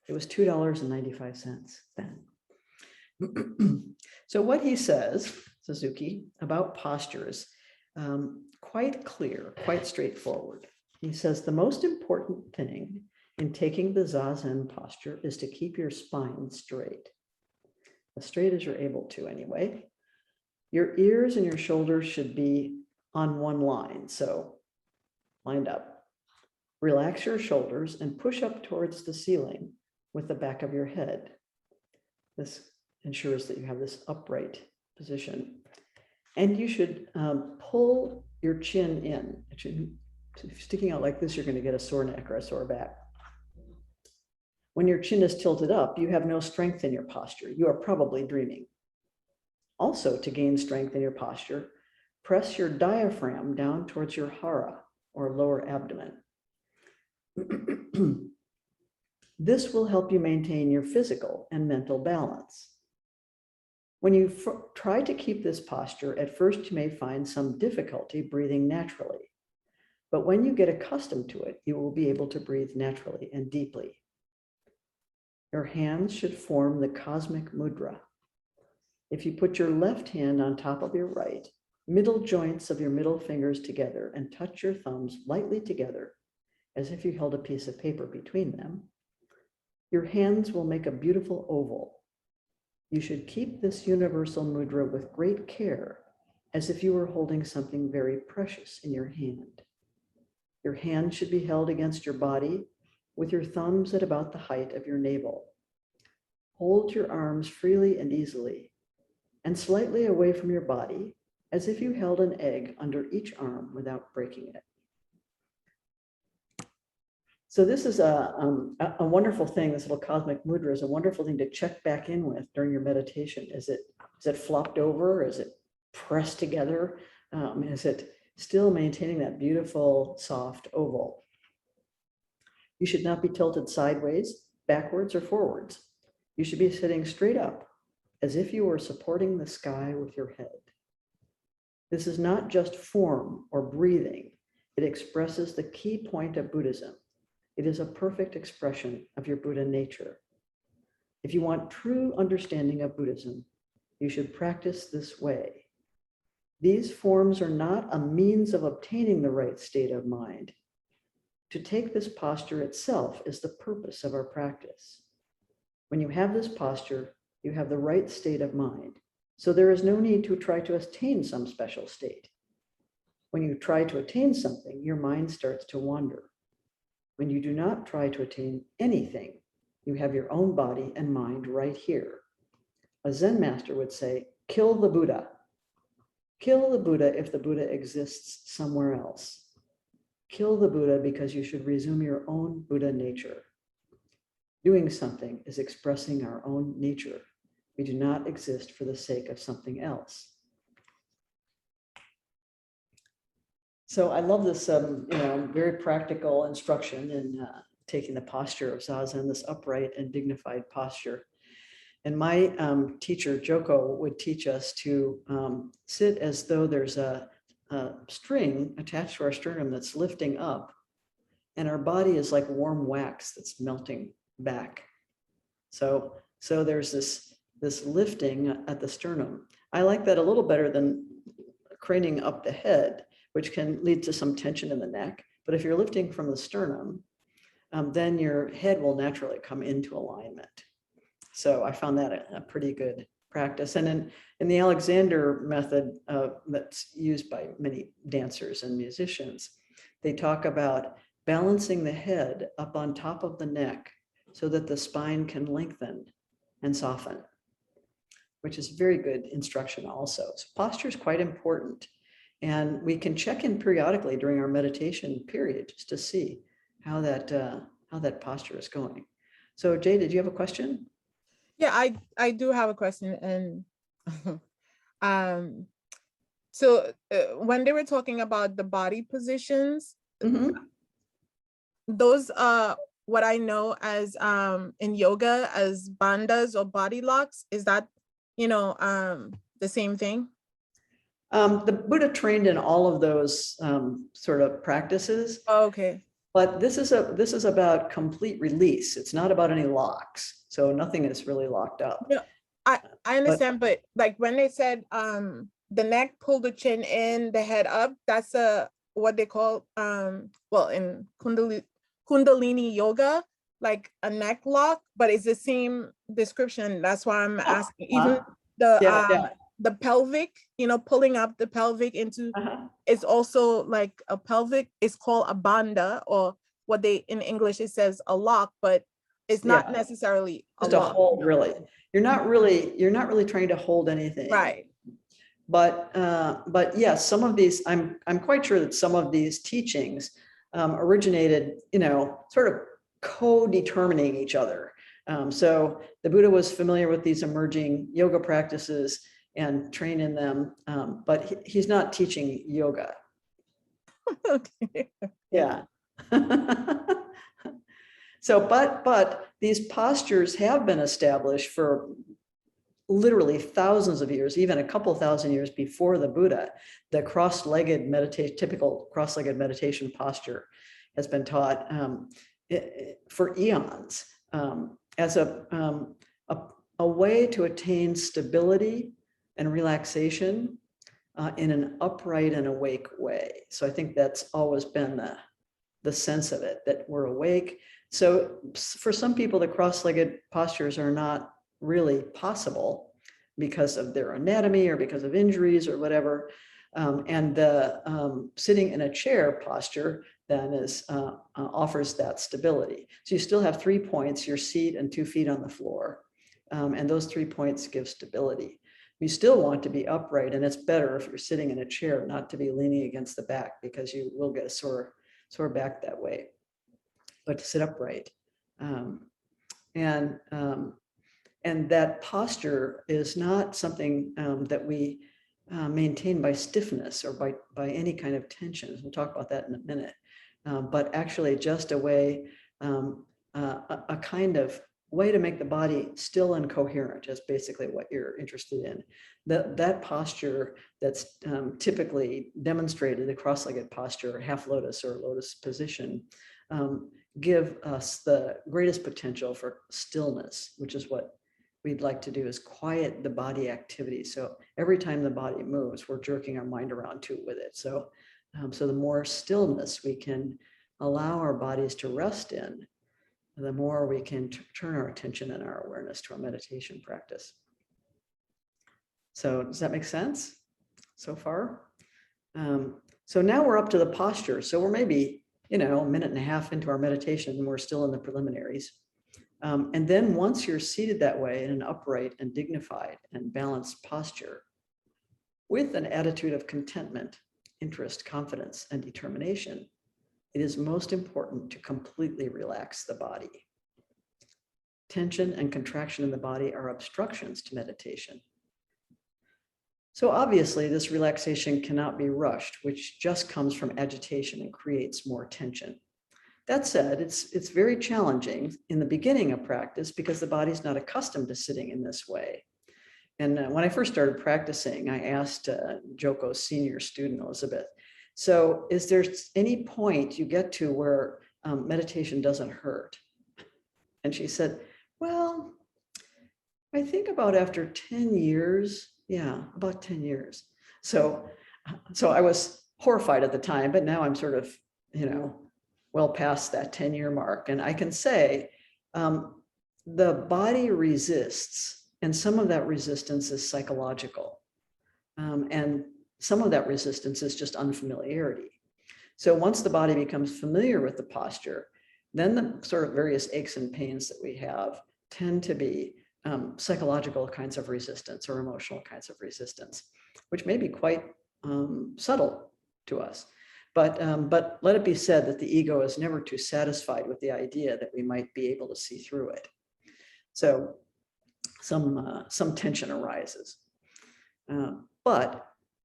It was $2.95 then. So what he says, Suzuki, about posture is quite clear, quite straightforward. He says the most important thing in taking the Zazen posture is to keep your spine straight, as straight as you're able to anyway. Your ears and your shoulders should be on one line, so lined up. Relax your shoulders and push up towards the ceiling with the back of your head. This ensures that you have this upright position. And you should pull your chin in. It should, if you're sticking out like this, you're going to get a sore neck or a sore back. When your chin is tilted up, you have no strength in your posture. You are probably dreaming. Also, to gain strength in your posture, press your diaphragm down towards your hara, or lower abdomen. This will help you maintain your physical and mental balance. When you try to keep this posture, at first you may find some difficulty breathing naturally. But when you get accustomed to it, you will be able to breathe naturally and deeply. Your hands should form the cosmic mudra. If you put your left hand on top of your right, middle joints of your middle fingers together, and touch your thumbs lightly together, as if you held a piece of paper between them, your hands will make a beautiful oval. You should keep this universal mudra with great care, as if you were holding something very precious in your hand. Your hand should be held against your body with your thumbs at about the height of your navel. Hold your arms freely and easily, and slightly away from your body, as if you held an egg under each arm without breaking it. So this is a wonderful thing. This little cosmic mudra is a wonderful thing to check back in with during your meditation. Is it flopped over? Is it pressed together? Is it still maintaining that beautiful, soft oval? You should not be tilted sideways, backwards, or forwards. You should be sitting straight up, as if you were supporting the sky with your head. This is not just form or breathing. It expresses the key point of Buddhism. It is a perfect expression of your Buddha nature. If you want true understanding of Buddhism, you should practice this way. These forms are not a means of obtaining the right state of mind. To take this posture itself is the purpose of our practice. When you have this posture, you have the right state of mind. So there is no need to try to attain some special state. When you try to attain something, your mind starts to wander. When you do not try to attain anything, you have your own body and mind right here. A Zen master would say, kill the Buddha. Kill the Buddha if the Buddha exists somewhere else. Kill the Buddha because you should resume your own Buddha nature. Doing something is expressing our own nature. We do not exist for the sake of something else. So I love this, very practical instruction in taking the posture of Zazen, this upright and dignified posture. And my teacher, Joko, would teach us to sit as though there's a string attached to our sternum that's lifting up, and our body is like warm wax that's melting back. So there's this lifting at the sternum. I like that a little better than craning up the head, which can lead to some tension in the neck. But if you're lifting from the sternum, then your head will naturally come into alignment. So I found that a pretty good practice. And in the Alexander method that's used by many dancers and musicians, they talk about balancing the head up on top of the neck so that the spine can lengthen and soften, which is very good instruction also. So posture is quite important. And we can check in periodically during our meditation period just to see how that posture is going. So Jay, did you have a question? Yeah, I do have a question. And so when they were talking about the body positions, those what I know as in yoga as bandhas or body locks, is that the same thing? The Buddha trained in all of those sort of practices. Oh, okay. But this is about complete release. It's not about any locks. So nothing is really locked up. No, I understand, but like when they said the neck, pull the chin in, the head up, that's what they call well, in Kundalini yoga, like a neck lock, but it's the same description. That's why I'm asking. Even the pelvic, pulling up the pelvic into, it's also like a pelvic. It's called a bandha, or what they in English it says a lock, but it's not necessarily just a hold. Really, you're not really trying to hold anything, right? But yes, some of these, I'm quite sure that some of these teachings originated, sort of co-determining each other. So the Buddha was familiar with these emerging yoga practices and trained in them, but he's not teaching yoga. Okay. Yeah. So, but these postures have been established for literally thousands of years, even a couple thousand years before the Buddha. The cross-legged meditation, typical cross-legged meditation posture has been taught for eons as a way to attain stability and relaxation in an upright and awake way. So I think that's always been the sense of it, that we're awake. So for some people, the cross-legged postures are not really possible because of their anatomy or because of injuries or whatever. And the sitting in a chair posture then offers that stability. So you still have 3 points, your seat and 2 feet on the floor. And those 3 points give stability. You still want to be upright, and it's better if you're sitting in a chair not to be leaning against the back, because you will get a sore back that way. But to sit upright. And that posture is not something that we maintain by stiffness or by any kind of tension. We'll talk about that in a minute. But actually just a way, a kind of way to make the body still and coherent is basically what you're interested in. That posture that's typically demonstrated, the cross-legged posture, half lotus or lotus position, give us the greatest potential for stillness, which is what we'd like to do is quiet the body activity. So every time the body moves, we're jerking our mind around too with it. So, so the more stillness we can allow our bodies to rest in, the more we can turn our attention and our awareness to our meditation practice. So does that make sense so far? So now we're up to the posture. So we're maybe, a minute and a half into our meditation and we're still in the preliminaries. And then once you're seated that way in an upright and dignified and balanced posture with an attitude of contentment, interest, confidence, and determination, it is most important to completely relax the body. Tension and contraction in the body are obstructions to meditation. So obviously this relaxation cannot be rushed, which just comes from agitation and creates more tension. That said, it's very challenging in the beginning of practice because the body's not accustomed to sitting in this way. And when I first started practicing, I asked Joko's senior student, Elizabeth, so is there any point you get to where meditation doesn't hurt? And she said, well, I think about after 10 years, yeah, about 10 years. So I was horrified at the time, but now I'm sort of, well past that 10-year mark. And I can say the body resists, and some of that resistance is psychological. And some of that resistance is just unfamiliarity. So once the body becomes familiar with the posture, then the sort of various aches and pains that we have tend to be psychological kinds of resistance or emotional kinds of resistance, which may be quite subtle to us. But let it be said that the ego is never too satisfied with the idea that we might be able to see through it. So some tension arises, but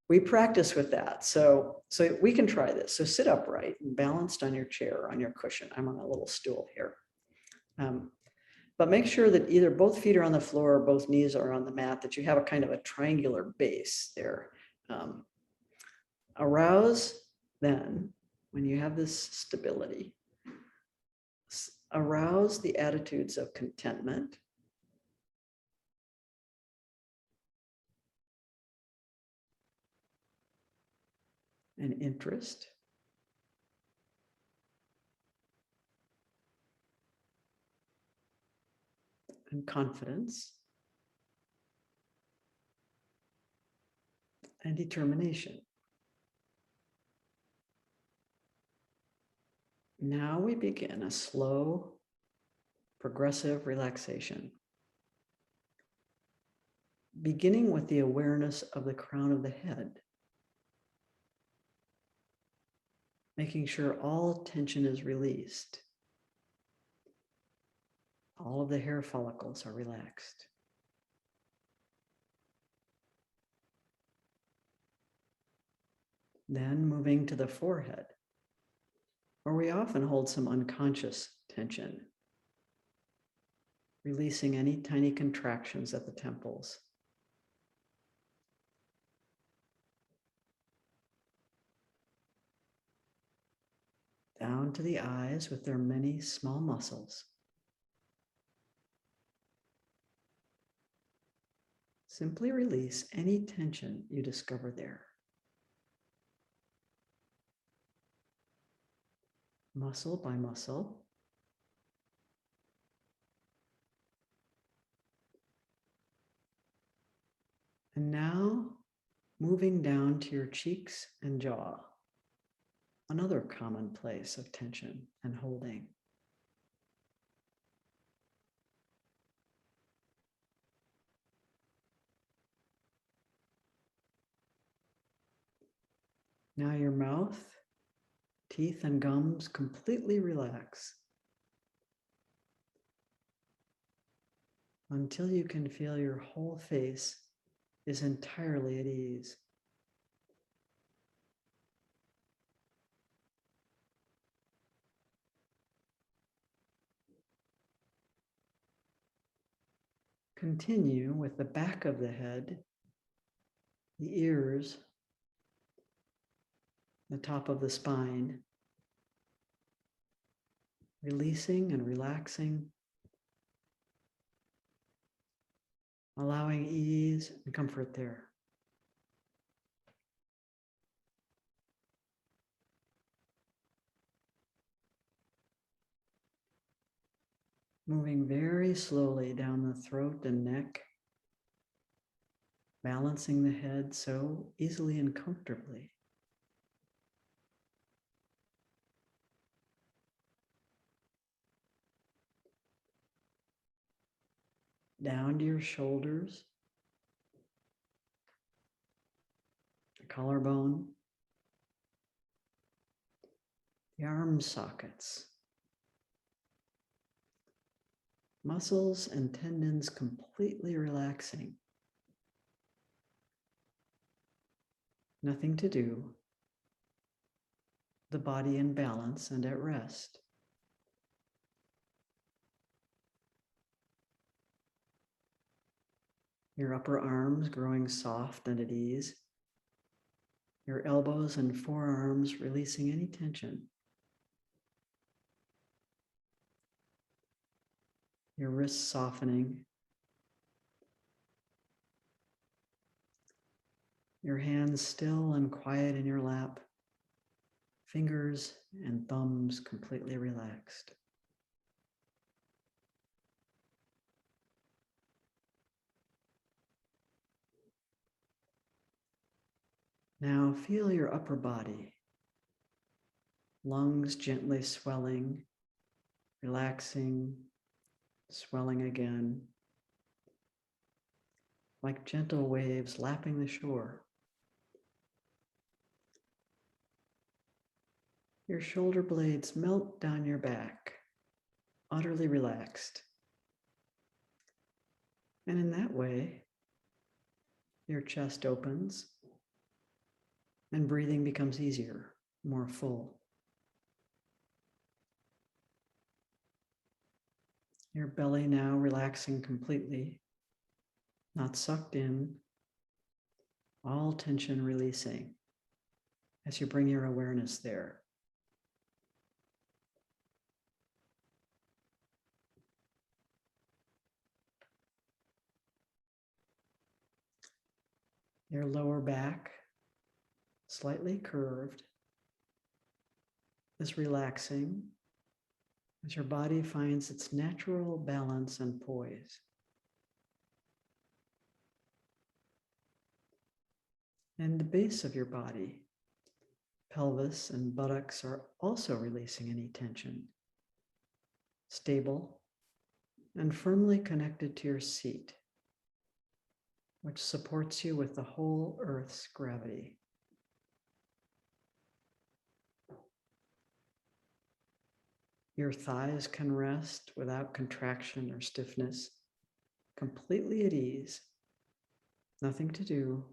we practice with that. So we can try this. So sit upright and balanced on your chair or on your cushion. I'm on a little stool here. But make sure that either both feet are on the floor or both knees are on the mat, that you have a kind of a triangular base there. Arouse then, when you have this stability, arouse the attitudes of contentment, and interest, and confidence, and determination. Now we begin a slow, progressive relaxation, beginning with the awareness of the crown of the head, making sure all tension is released. All of the hair follicles are relaxed. Then moving to the forehead, where we often hold some unconscious tension, releasing any tiny contractions at the temples. Down to the eyes with their many small muscles. Simply release any tension you discover there. Muscle by muscle. And now moving down to your cheeks and jaw, another common place of tension and holding. Now your mouth, teeth, and gums completely relax until you can feel your whole face is entirely at ease. Continue with the back of the head, the ears, the top of the spine, releasing and relaxing allowing ease and comfort there. Moving very slowly down the throat and neck, balancing the head so easily and comfortably. Down to your shoulders, the collarbone, the arm sockets, muscles and tendons completely relaxing. Nothing to do. The body in balance and at rest. Your upper arms growing soft and at ease. Your elbows and forearms releasing any tension. Your wrists softening. Your hands still and quiet in your lap. Fingers and thumbs completely relaxed. Now feel your upper body. Lungs gently swelling, relaxing, swelling again, like gentle waves lapping the shore. Your shoulder blades melt down your back, utterly relaxed. And in that way, your chest opens and breathing becomes easier, more full. Your belly now relaxing completely, not sucked in, all tension releasing as you bring your awareness there. Your lower back, slightly curved, is relaxing as your body finds its natural balance and poise. And the base of your body, pelvis and buttocks are also releasing any tension, stable and firmly connected to your seat, which supports you with the whole Earth's gravity. Your thighs can rest without contraction or stiffness, completely at ease. Nothing to do,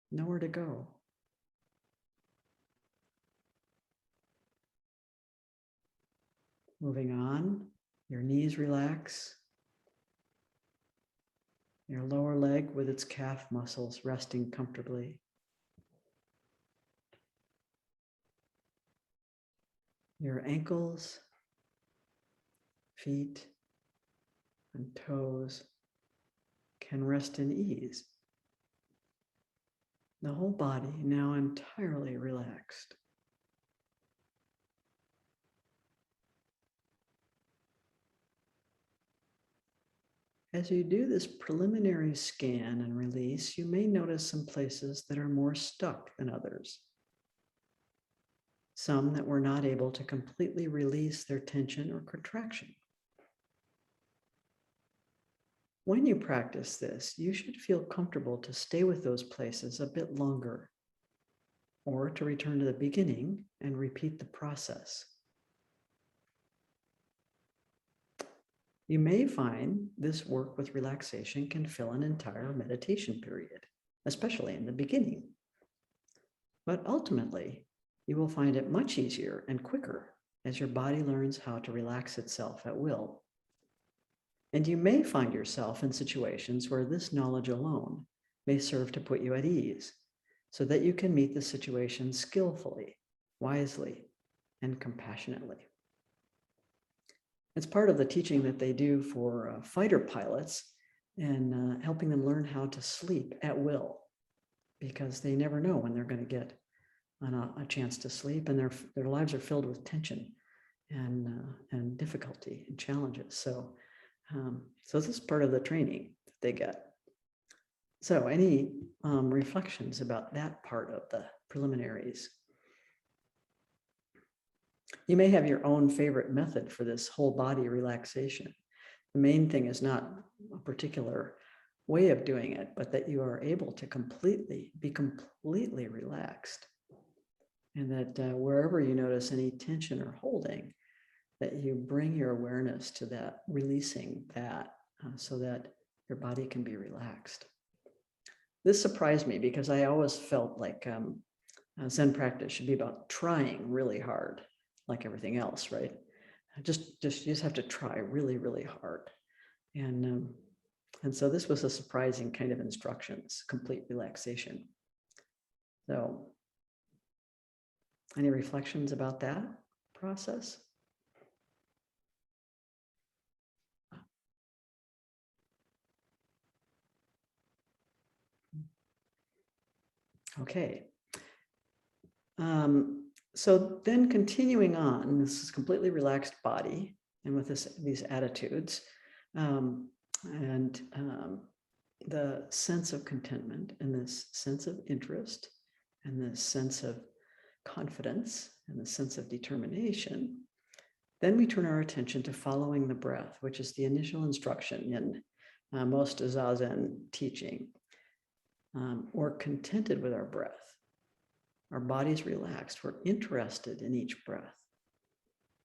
nowhere to go. Moving on, your knees relax. Your lower leg with its calf muscles resting comfortably. Your ankles, feet, and toes can rest in ease. The whole body now entirely relaxed. As you do this preliminary scan and release, you may notice some places that are more stuck than others. Some that were not able to completely release their tension or contraction. When you practice this, you should feel comfortable to stay with those places a bit longer, or to return to the beginning and repeat the process. You may find this work with relaxation can fill an entire meditation period, especially in the beginning. But ultimately, you will find it much easier and quicker as your body learns how to relax itself at will. And you may find yourself in situations where this knowledge alone may serve to put you at ease, so that you can meet the situation skillfully, wisely, and compassionately. It's part of the teaching that they do for fighter pilots and helping them learn how to sleep at will, because they never know when they're going to get a chance to sleep, and their lives are filled with tension and difficulty and challenges. So this is part of the training that they get. So any reflections about that part of the preliminaries? You may have your own favorite method for this whole body relaxation. The main thing is not a particular way of doing it, but that you are able to be completely relaxed. And that wherever you notice any tension or holding, that you bring your awareness to that, releasing that, so that your body can be relaxed. This surprised me because I always felt like Zen practice should be about trying really hard, like everything else, right? You just have to try really, really hard. And so this was a surprising kind of instructions, complete relaxation. So any reflections about that process? Okay. So then continuing on, this is completely relaxed body and with these attitudes and the sense of contentment and this sense of interest and this sense of confidence and the sense of determination, then we turn our attention to following the breath, which is the initial instruction in most Zazen teaching. We're contented with our breath. Our body's relaxed. We're interested in each breath,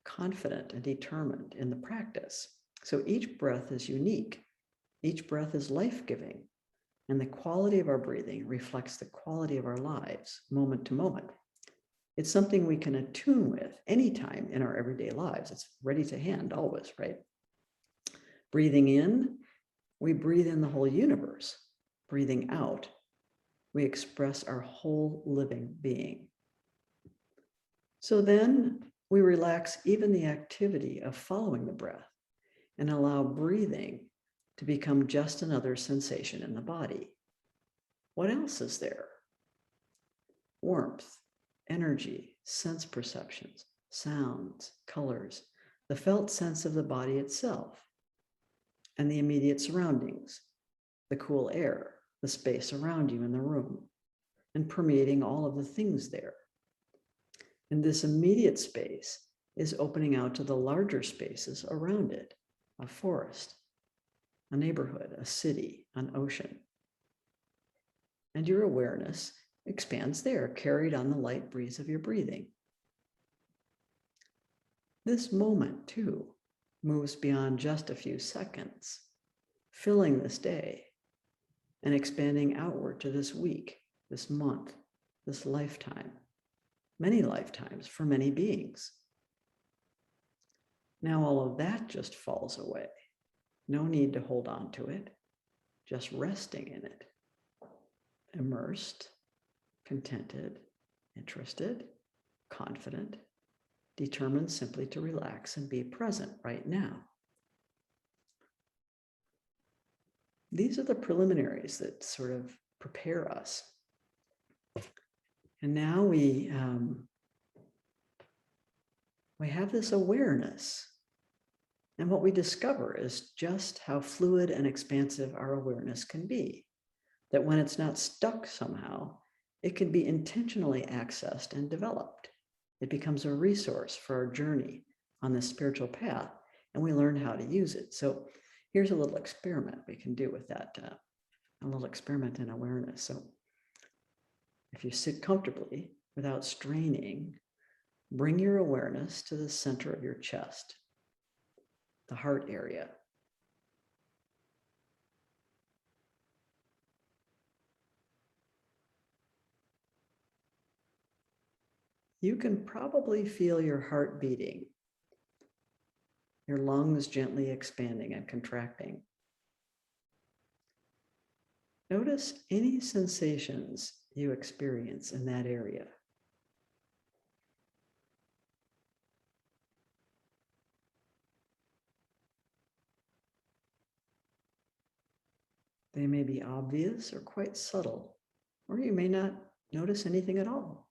confident and determined in the practice. So each breath is unique. Each breath is life-giving. And the quality of our breathing reflects the quality of our lives, moment to moment. It's something we can attune with anytime in our everyday lives. It's ready to hand always, right? Breathing in, we breathe in the whole universe. Breathing out, we express our whole living being. So then we relax even the activity of following the breath and allow breathing to become just another sensation in the body. What else is there? Warmth, energy, sense perceptions, sounds, colors, the felt sense of the body itself, and the immediate surroundings, the cool air, the space around you in the room, and permeating all of the things there. And this immediate space is opening out to the larger spaces around it, a forest, a neighborhood, a city, an ocean. And your awareness expands there, carried on the light breeze of your breathing. This moment, too, moves beyond just a few seconds, filling this day and expanding outward to this week, this month, this lifetime, many lifetimes for many beings. Now all of that just falls away. No need to hold on to it, just resting in it, immersed, contented, interested, confident, determined simply to relax and be present right now. These are the preliminaries that sort of prepare us. And now we have this awareness. And what we discover is just how fluid and expansive our awareness can be. That when it's not stuck somehow, it can be intentionally accessed and developed. It becomes a resource for our journey on this spiritual path, and we learn how to use it. So here's a little experiment we can do with that, a little experiment in awareness. So if you sit comfortably without straining, bring your awareness to the center of your chest, the heart area. You can probably feel your heart beating, your lungs gently expanding and contracting. Notice any sensations you experience in that area. They may be obvious or quite subtle, or you may not notice anything at all.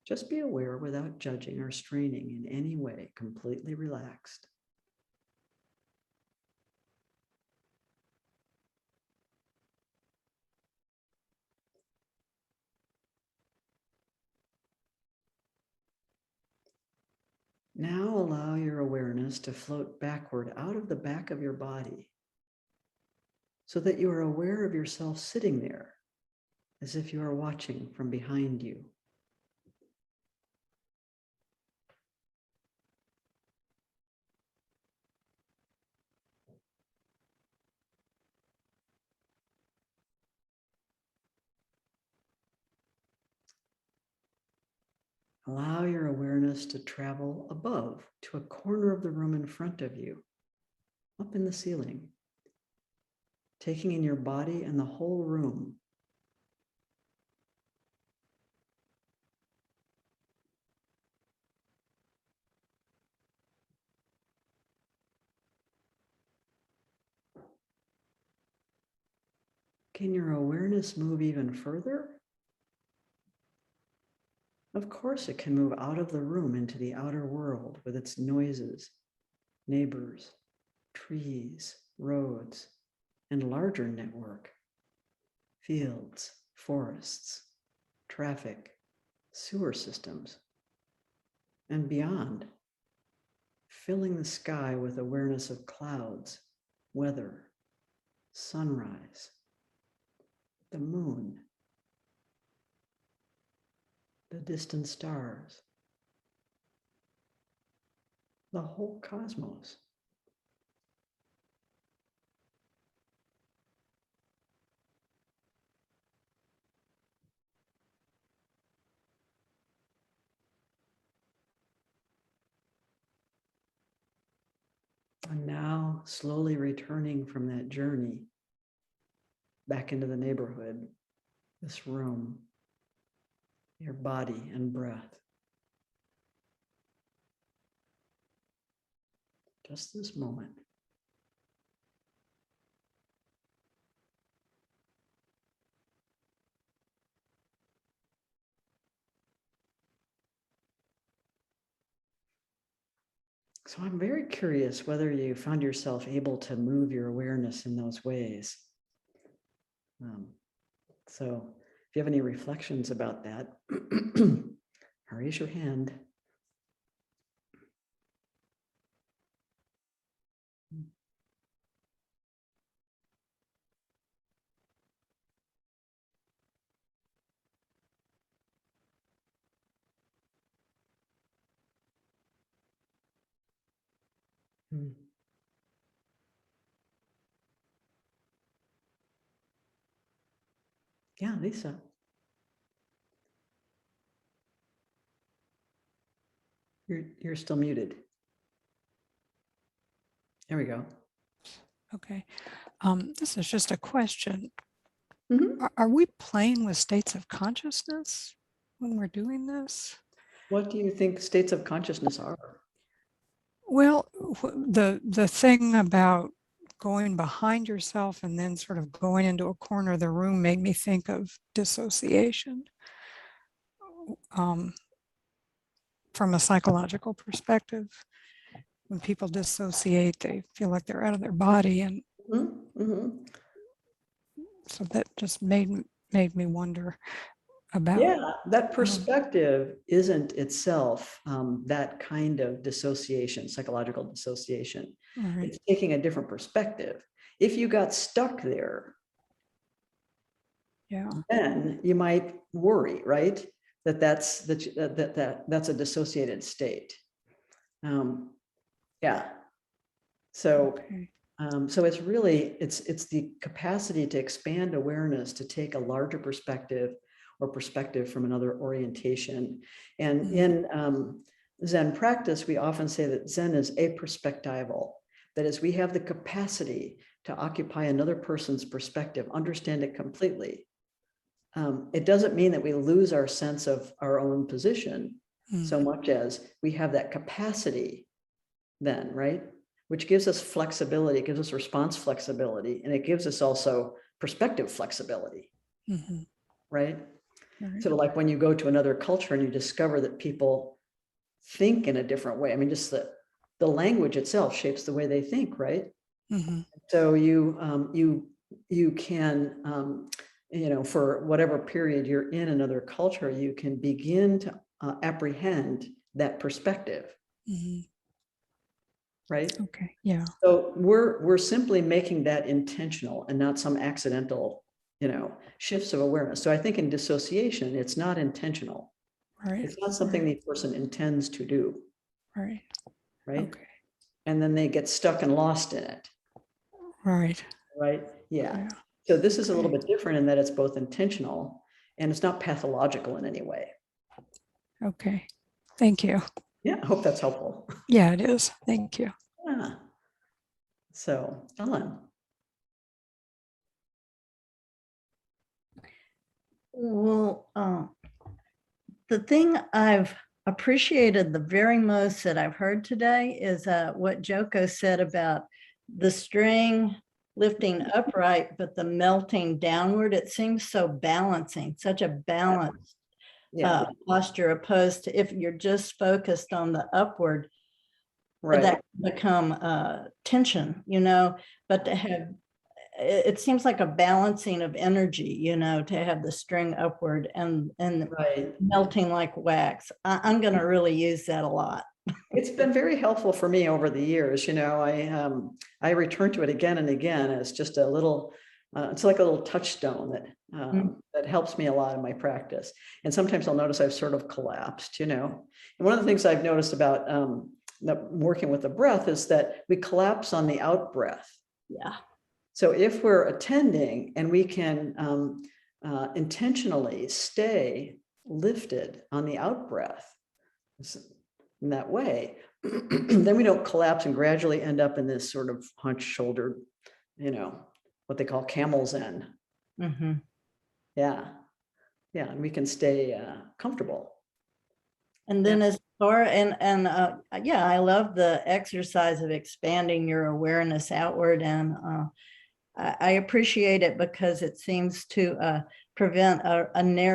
Just be aware without judging or straining in any way, completely relaxed. Now allow your awareness to float backward out of the back of your body so that you are aware of yourself sitting there as if you are watching from behind you. Allow your awareness to travel above to a corner of the room in front of you, up in the ceiling, taking in your body and the whole room. Can your awareness move even further? Of course, it can move out of the room into the outer world with its noises, neighbors, trees, roads, and larger network, fields, forests, traffic, sewer systems, and beyond, filling the sky with awareness of clouds, weather, sunrise, the moon, the distant stars, the whole cosmos. And now slowly returning from that journey back into the neighborhood, this room, your body and breath. Just this moment. So I'm very curious whether you found yourself able to move your awareness in those ways. So if you have any reflections about that, raise your hand. Yeah, Lisa. You're still muted. There we go. Okay. This is just a question. Mm-hmm. Are we playing with states of consciousness when we're doing this? What do you think states of consciousness are? Well, the thing about going behind yourself and then sort of going into a corner of the room made me think of dissociation. From a psychological perspective, when people dissociate, they feel like they're out of their body, and so that just made me wonder about. That perspective isn't itself that kind of dissociation, psychological dissociation. Right. It's taking a different perspective. If you got stuck there, then you might worry, right? That's a dissociated state. So so it's really it's the capacity to expand awareness, to take a larger perspective or perspective from another orientation. And in Zen practice, we often say that Zen is aperspectival. That is, we have the capacity to occupy another person's perspective, understand it completely. It doesn't mean that we lose our sense of our own position so much as we have that capacity then, right? which gives us flexibility, it gives us response flexibility, and it gives us also perspective flexibility, right? So like when you go to another culture and you discover that people think in a different way, I mean, just the language itself shapes the way they think, right? So you can, you know, for whatever period you're in another culture, you can begin to apprehend that perspective. Right? Okay. Yeah. So we're simply making that intentional and not some accidental, you know, shifts of awareness. So I think in dissociation, it's not intentional. Right. It's not something the person intends to do. Right. Right. Okay. And then they get stuck and lost in it. Right. Right. Yeah. So this is a little bit different in that it's both intentional and it's not pathological in any way. Okay. Thank you. Yeah, I hope that's helpful. Yeah, it is. Thank you. Yeah. So, Ellen. Well, the thing I've appreciated the very most that I've heard today is what Joko said about the string lifting upright, but the melting downward. It seems so balancing, such a balanced posture, opposed to if you're just focused on the upward, that can become tension, you know, but to have, it seems like a balancing of energy, you know, to have the string upward and melting like wax. I'm going to really use that a lot. It's been very helpful for me over the years. You know, I return to it again and again as just a little, it's like a little touchstone that helps me a lot in my practice. And sometimes I'll notice I've sort of collapsed, you know. And one of the things I've noticed about working with the breath is that we collapse on the out breath. Yeah. So if we're attending and we can intentionally stay lifted on the out breath in that way, then we don't collapse and gradually end up in this sort of hunched shouldered, you know, what they call camel's end. Yeah. Yeah. And we can stay comfortable. And then as far, yeah, I love the exercise of expanding your awareness outward. And I appreciate it because it seems to prevent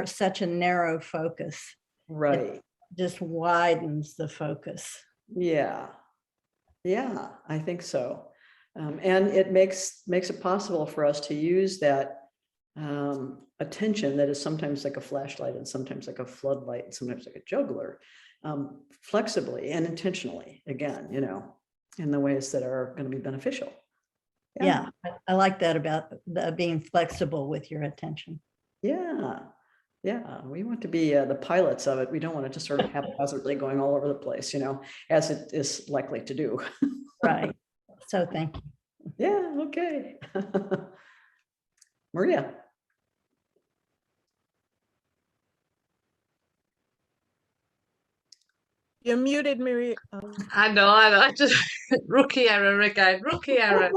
such a narrow focus. Right. It just widens the focus. Yeah. Yeah, I think so. And it makes it possible for us to use that attention that is sometimes like a flashlight and sometimes like a floodlight and sometimes like a juggler, flexibly and intentionally, again, you know, in the ways that are going to be beneficial. Yeah, I like that about being flexible with your attention. Yeah. Yeah, we want to be the pilots of it. We don't want to just sort of haphazardly going all over the place, you know, as it is likely to do. Right. So thank you. Yeah, okay. Maria. You're muted, Maria. I know. I just rookie error again. Rookie error.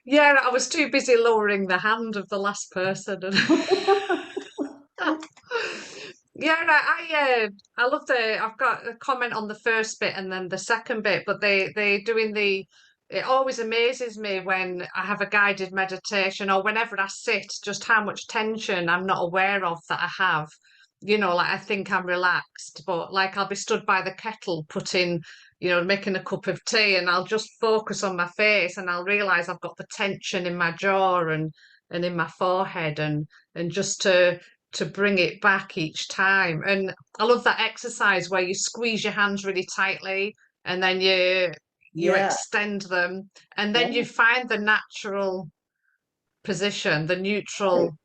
Yeah, I was too busy lowering the hand of the last person. Yeah, I love I've got a comment on the first bit and then the second bit, but they doing it always amazes me when I have a guided meditation or whenever I sit, just how much tension I'm not aware of that I have. You know, like I think I'm relaxed, but like I'll be stood by the kettle making a cup of tea and I'll just focus on my face and I'll realize I've got the tension in my jaw and in my forehead and just to bring it back each time. And I love that exercise where you squeeze your hands really tightly and then you extend them and then you find the natural position, the neutral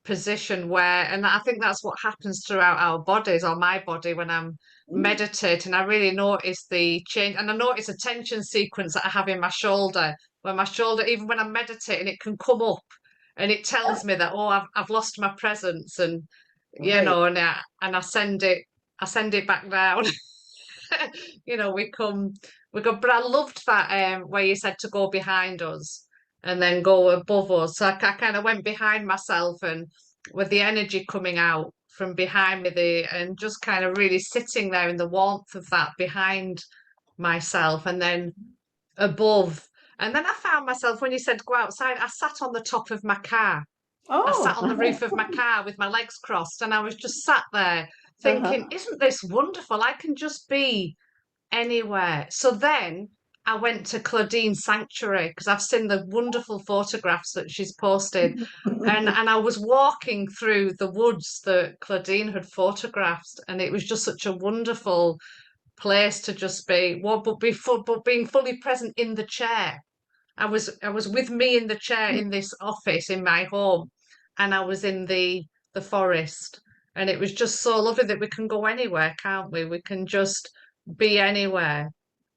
position and I think that's what happens throughout our bodies or my body when I'm meditating. I really notice the change and I notice a tension sequence that I have in my shoulder where my shoulder, even when I'm meditating, it can come up and it tells me that, oh, I've lost my presence and you know, and I send it back down. You know, we go, but I loved that where you said to go behind us and then go above us. So I kind of went behind myself and with the energy coming out from behind me and just kind of really sitting there in the warmth of that behind myself, and then above. And then I found myself, when you said go outside, I sat on the top of my car. I sat on the roof of my car with my legs crossed, and I was just sat there thinking, isn't this wonderful? I can just be anywhere. So then I went to Claudine's sanctuary because I've seen the wonderful photographs that she's posted. And I was walking through the woods that Claudine had photographed, and it was just such a wonderful place to just be, well, but being fully present in the chair. I was with me in the chair in this office in my home, and I was in the forest, and it was just so lovely that we can go anywhere, can't we? We can just be anywhere.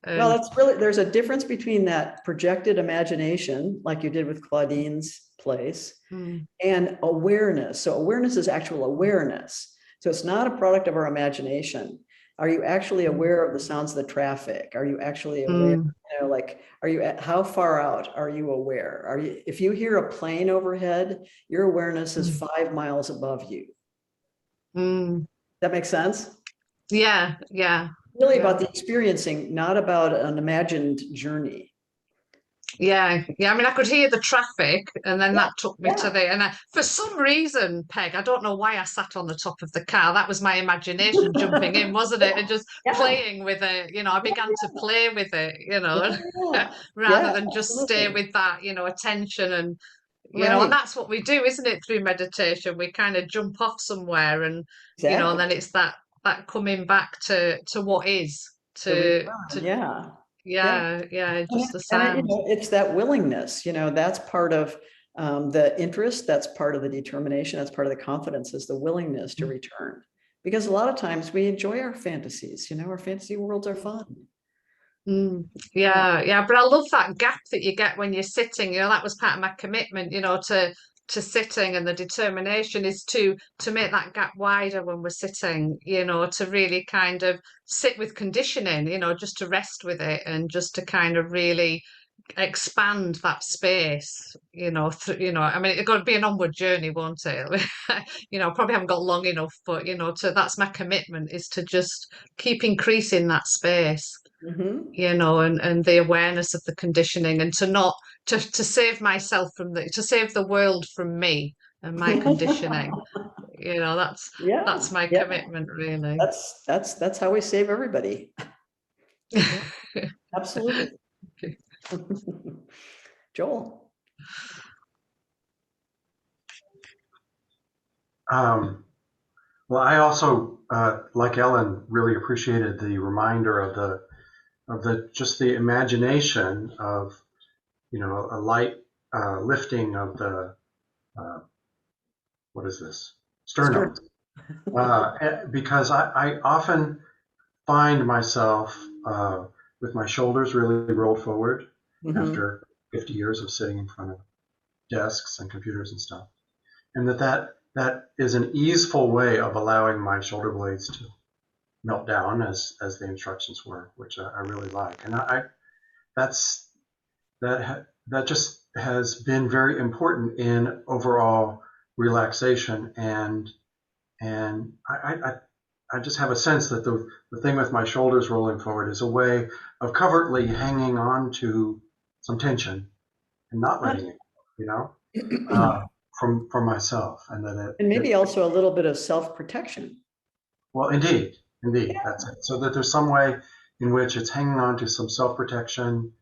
Well, that's really, there's a difference between that projected imagination, like you did with Claudine's place, and awareness. So awareness is actual awareness. So it's not a product of our imagination. Are you actually aware of the sounds of the traffic? Are you actually aware, like, are you at, how far out are you aware? Are you, if you hear a plane overhead, your awareness is 5 miles above you. That makes sense? Yeah, yeah. Really about the experiencing, not about an imagined journey. Yeah, yeah. I mean, I could hear the traffic, and then that took me to the. And for some reason, Peg, I don't know why I sat on the top of the car. That was my imagination jumping in, wasn't it? And just playing with it. You know, I began to play with it. You know, rather than just stay with that. You know, attention and. You know, and that's what we do, isn't it? Through meditation, we kind of jump off somewhere, and you know, and then it's that coming back to what is just the sound. You know, it's that willingness, you know, that's part of the interest, that's part of the determination, that's part of the confidence, is the willingness to return. Because a lot of times we enjoy our fantasies, you know, our fantasy worlds are fun. Yeah, but I love that gap that you get when you're sitting. You know, that was part of my commitment, you know, to sitting, and the determination is to make that gap wider when we're sitting, you know, to really kind of sit with conditioning, you know, just to rest with it, and just to kind of really expand that space, you know, you know, I mean, it's got to be an onward journey, won't it? You know, probably haven't got long enough, but you know, that's my commitment, is to just keep increasing that space. You know, and the awareness of the conditioning, and to not to save myself from to save the world from me and my conditioning. You know, that's my commitment, really. That's how we save everybody. Absolutely. Joel. Well, I also, like Ellen, really appreciated the reminder of just the imagination of, you know, a light lifting of the what is this, sternum, because I often find myself with my shoulders really rolled forward after 50 years of sitting in front of desks and computers and stuff, and that is an easeful way of allowing my shoulder blades to melt down as the instructions were, which I really like. And that just has been very important in overall relaxation. And I just have a sense that the thing with my shoulders rolling forward is a way of covertly hanging on to some tension and not letting it, you know, from myself. And then maybe also a little bit of self-protection. Well, indeed, that's it. So that there's some way in which it's hanging on to some self-protection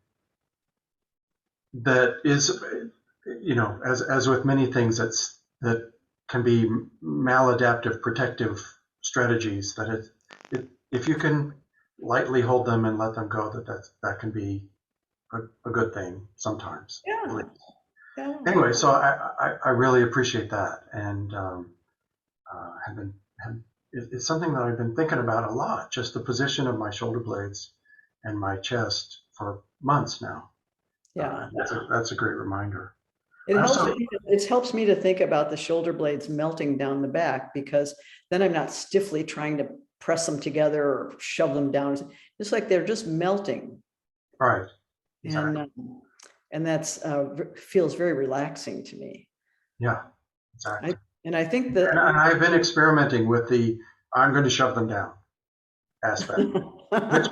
that is, you know, as with many things, that can be maladaptive protective strategies, that if you can lightly hold them and let them go, that can be a good thing sometimes. Anyway, so I really appreciate that, and it's something that I've been thinking about a lot, just the position of my shoulder blades and my chest for months now. That's a great reminder. It helps me to think about the shoulder blades melting down the back, because then I'm not stiffly trying to press them together or shove them down. It's like they're just melting. Right. Exactly. And that's feels very relaxing to me. Yeah, exactly. I think that, and I've been experimenting with the I'm going to shove them down aspect, which,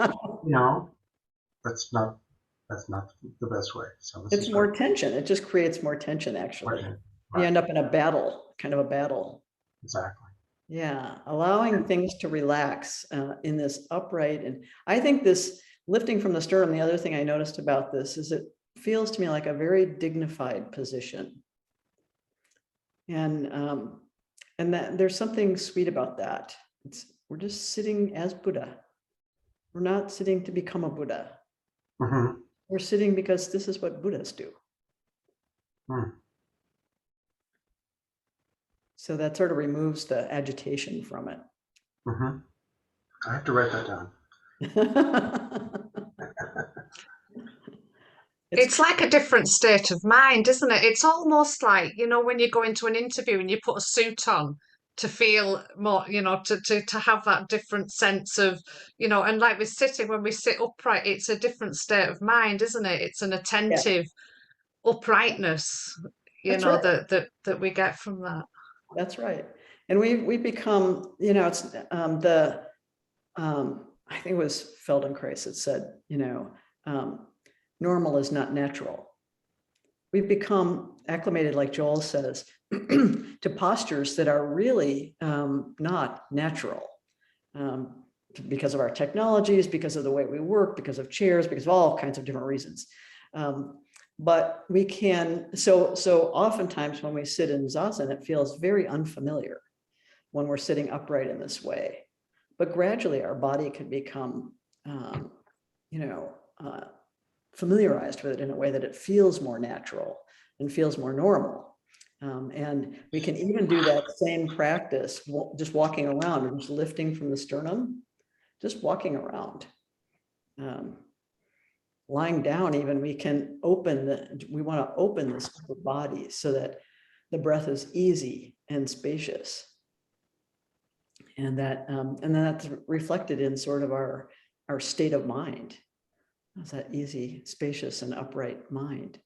you know, that's not the best way. So it's more tension. It just creates more tension, actually. Right. You end up in a battle, kind of a battle. Exactly. Yeah, allowing things to relax in this upright. And I think this lifting from the sternum, the other thing I noticed about this is it feels to me like a very dignified position. And that there's something sweet about that. We're just sitting as Buddha. We're not sitting to become a Buddha. Mm-hmm. We're sitting because this is what Buddhas do. So that sort of removes the agitation from it. Mm-hmm. I have to write that down. It's like a different state of mind, isn't it? It's almost like, you know, when you go into an interview and you put a suit on to feel more, you know, to have that different sense of, you know, and like we're sitting, when we sit upright, it's a different state of mind, isn't it? It's an attentive uprightness, you That's know, right. that we get from that. That's right. And we become, you know, it's I think it was Feldenkrais that said, you know, normal is not natural. We've become acclimated, like Joel says, to postures that are really not natural because of our technologies, because of the way we work, because of chairs, because of all kinds of different reasons. But we can, so oftentimes when we sit in zazen, it feels very unfamiliar when we're sitting upright in this way. But gradually our body can become, you know, familiarized with it in a way that it feels more natural and feels more normal. And we can even do that same practice, just walking around and just lifting from the sternum, just walking around. Lying down even, we can we want to open this body so that the breath is easy and spacious. And then that's reflected in sort of our state of mind. It's that easy, spacious, and upright mind.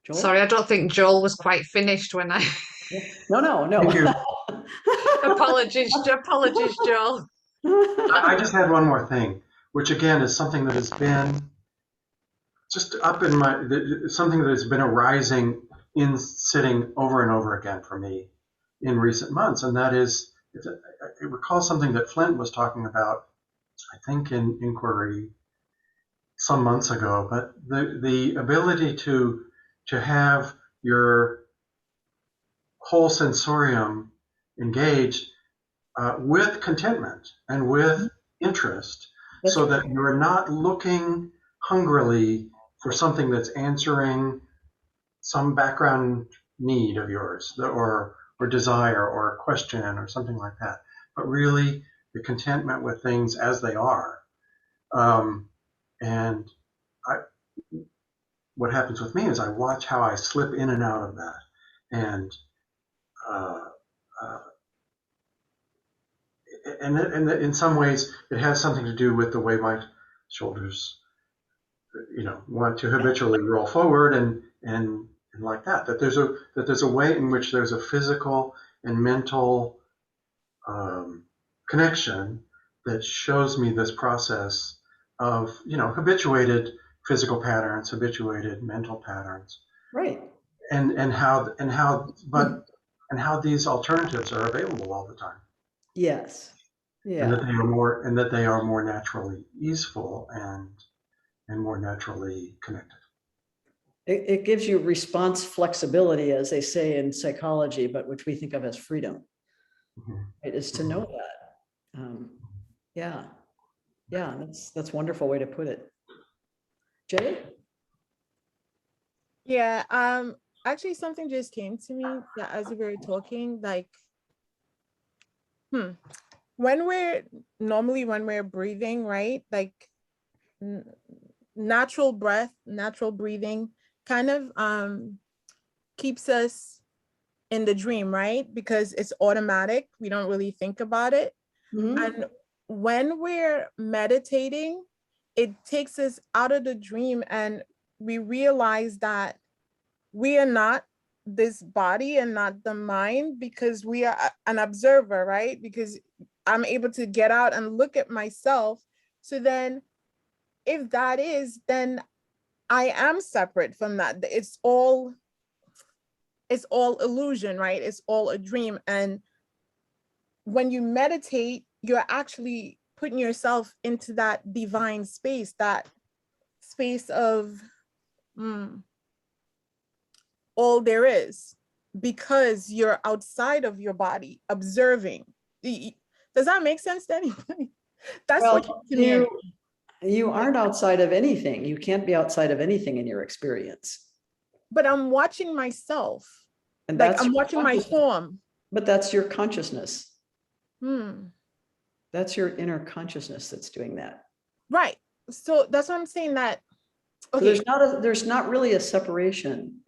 Joel? Sorry, I don't think Joel was quite finished when I. No. Thank you. Apologies, Joel. I just had one more thing, which again is something that has been just up in something that has been arising in sitting over and over again for me in recent months. And that is, I recall something that Flint was talking about, I think in Inquiry some months ago, but the ability to have your whole sensorium engaged with contentment and with interest, so that you're not looking hungrily for something that's answering some background need of yours, or desire or question or something like that, but really the contentment with things as they are. And what happens with me is I watch how I slip in and out of that. And in some ways, it has something to do with the way my shoulders, you know, want to habitually roll forward and like that. That there's a way in which there's a physical and mental connection that shows me this process of, you know, habituated physical patterns, habituated mental patterns, right? And how these alternatives are available all the time. Yes. Yeah. And that they are more naturally easeful and more naturally connected. It gives you response flexibility, as they say in psychology, but which we think of as freedom. Mm-hmm. It is to know that. Yeah, that's a wonderful way to put it. Jay? Yeah, actually something just came to me as we were talking, like, when we're breathing, right? Like natural breath, natural breathing kind of keeps us in the dream, right? Because it's automatic. We don't really think about it. Mm-hmm. And when we're meditating, it takes us out of the dream and we realize that we are not this body and not the mind, because we are an observer, right? Because I'm able to get out and look at myself. So then if that is, then I am separate from that. It's all illusion, right? It's all a dream. And when you meditate, you're actually putting yourself into that divine space, that space of all there is, because you're outside of your body observing. Does that make sense to anybody? That's what to me. You aren't outside of anything. You can't be outside of anything in your experience. But I'm watching myself. And like I'm watching my form. But that's your consciousness. Hmm. That's your inner consciousness that's doing that. Right. So that's what I'm saying, that okay. So there's not really a separation.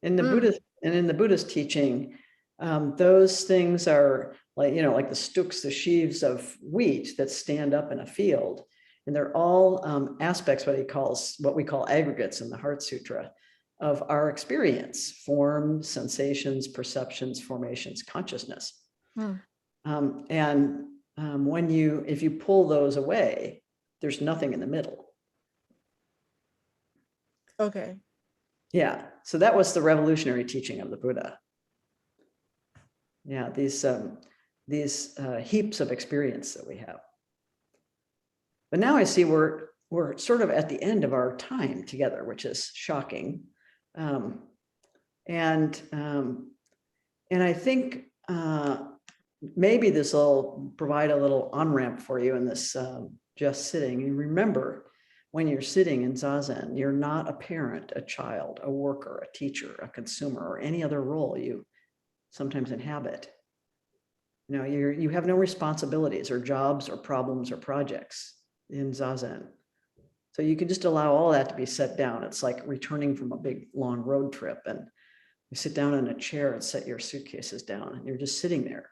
In the Buddhist teaching, those things are like, like the stalks, the sheaves of wheat that stand up in a field. And they're all aspects, what we call aggregates in the Heart Sutra, of our experience: form, sensations, perceptions, formations, consciousness. If you pull those away, there's nothing in the middle. Okay. Yeah, so that was the revolutionary teaching of the Buddha. Yeah, these heaps of experience that we have. But now I see we're sort of at the end of our time together, which is shocking. And I think maybe this will provide a little on-ramp for you in this just sitting. And remember, when you're sitting in Zazen, you're not a parent, a child, a worker, a teacher, a consumer, or any other role you sometimes inhabit. You have no responsibilities or jobs or problems or projects in Zazen. So you can just allow all that to be set down. It's like returning from a big long road trip, and you sit down in a chair and set your suitcases down, and you're just sitting there.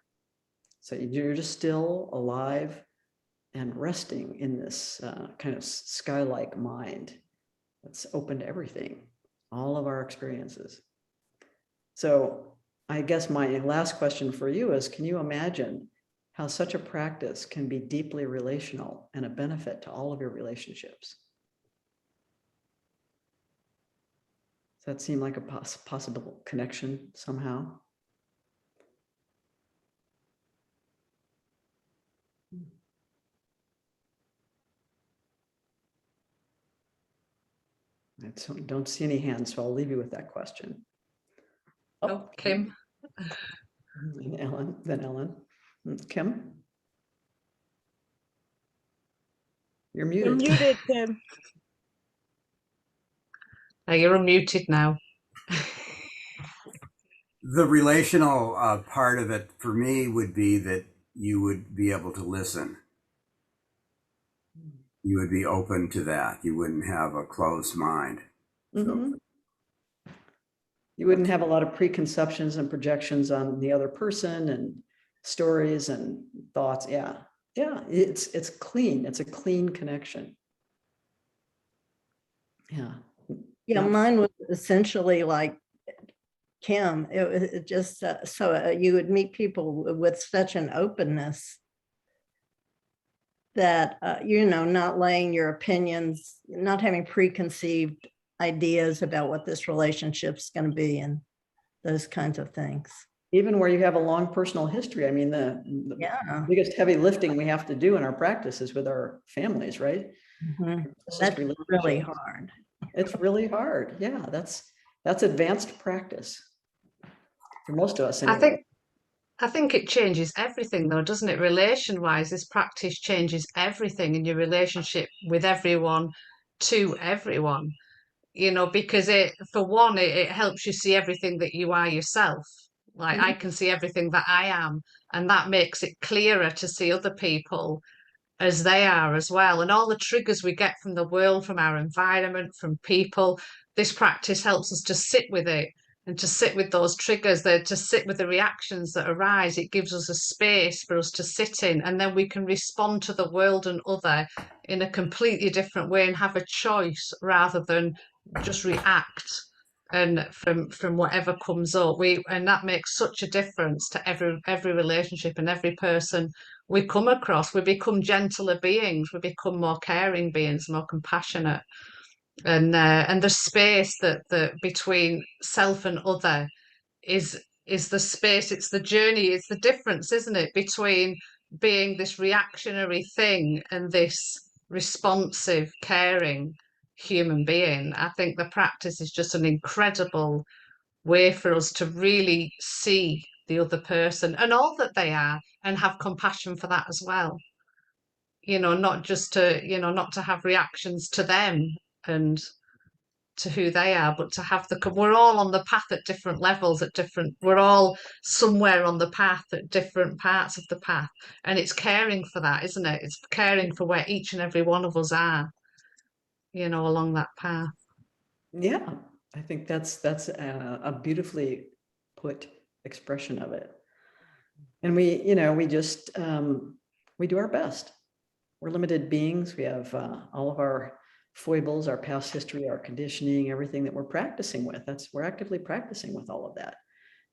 So you're just still alive and resting in this kind of sky-like mind that's open to everything, all of our experiences. So I guess my last question for you is, can you imagine how such a practice can be deeply relational and a benefit to all of your relationships? Does that seem like a possible connection somehow? I don't see any hands, so I'll leave you with that question. Oh, Kim. And Ellen, then Ellen. Kim? You're muted. You're muted, Kim. You're unmuted now. The relational part of it for me would be that you would be able to listen. You would be open to that. You wouldn't have a closed mind. So. You wouldn't have a lot of preconceptions and projections on the other person and stories and thoughts. Yeah. It's clean. It's a clean connection. Yeah. Mine was essentially like Kim. It just so you would meet people with such an openness that not laying your opinions, not having preconceived ideas about what this relationship's going to be, and those kinds of things. Even where you have a long personal history. I mean, the biggest heavy lifting we have to do in our practice is with our families, right? That's really hard. It's really hard. Yeah, that's advanced practice for most of us anyway. I think it changes everything though, doesn't it? Relation-wise, this practice changes everything in your relationship with everyone, to everyone. Because for one, it helps you see everything that you are yourself. Like I can see everything that I am, and that makes it clearer to see other people as they are as well. And all the triggers we get from the world, from our environment, from people, this practice helps us to sit with it and to sit with those triggers, to sit with the reactions that arise. It gives us a space for us to sit in, and then we can respond to the world and other in a completely different way and have a choice rather than just react. and from whatever comes up. And that makes such a difference to every relationship and every person we come across. We become gentler beings, we become more caring beings, more compassionate, and the space that between self and other is the space, it's the journey, it's the difference, isn't it, between being this reactionary thing and this responsive, caring human being. I think the practice is just an incredible way for us to really see the other person and all that they are and have compassion for that as well. Not just to, not to have reactions to them and to who they are, but to have we're all on the path at different levels, we're all somewhere on the path at different parts of the path. And it's caring for that, isn't it? It's caring for where each and every one of us are, along that path. Yeah, I think that's a beautifully put expression of it. And we just, we do our best. We're limited beings. We have all of our foibles, our past history, our conditioning, everything that we're practicing with. We're actively practicing with all of that.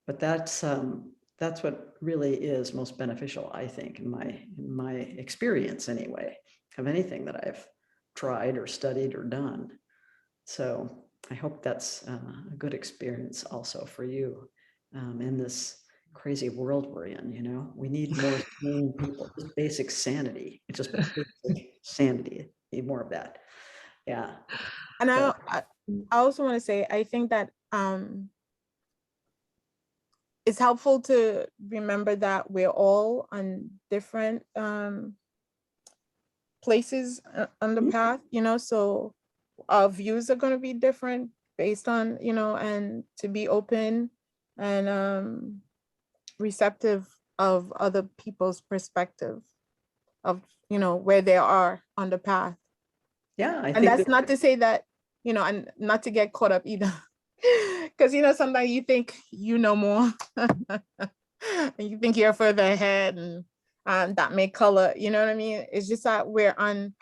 But that's what really is most beneficial, I think, in my experience anyway, of anything that I've tried or studied or done. So I hope that's a good experience also for you in this crazy world we're in. We need more sane people, just basic sanity. It's just basic sanity. Need more of that. Yeah. And I also want to say, I think that it's helpful to remember that we're all on different places on the path, so our views are going to be different based on, and to be open and receptive of other people's perspective of, where they are on the path. Yeah. And that's not to say that, and not to get caught up either. Because, sometimes you think more and you think you're further ahead and that may color, you know what I mean? It's just that we're on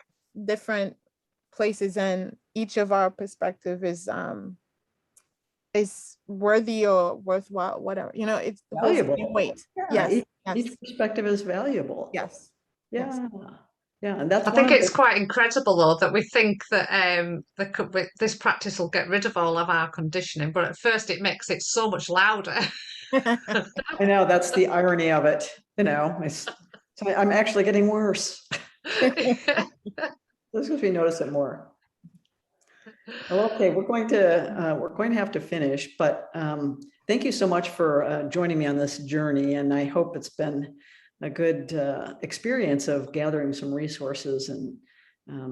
different places and each of our perspective is worthy or worthwhile, whatever, it's valuable. Weight. Yeah, Yes. Each perspective is valuable. Yes. Yeah. Yes. Yeah, and that's. I think it's quite incredible, though, that we think that this practice will get rid of all of our conditioning, but at first it makes it so much louder. I know, that's the irony of it. So I'm actually getting worse. This because we notice it more. Well, okay, we're going to have to finish, but thank you so much for joining me on this journey, and I hope it's been a good experience of gathering some resources and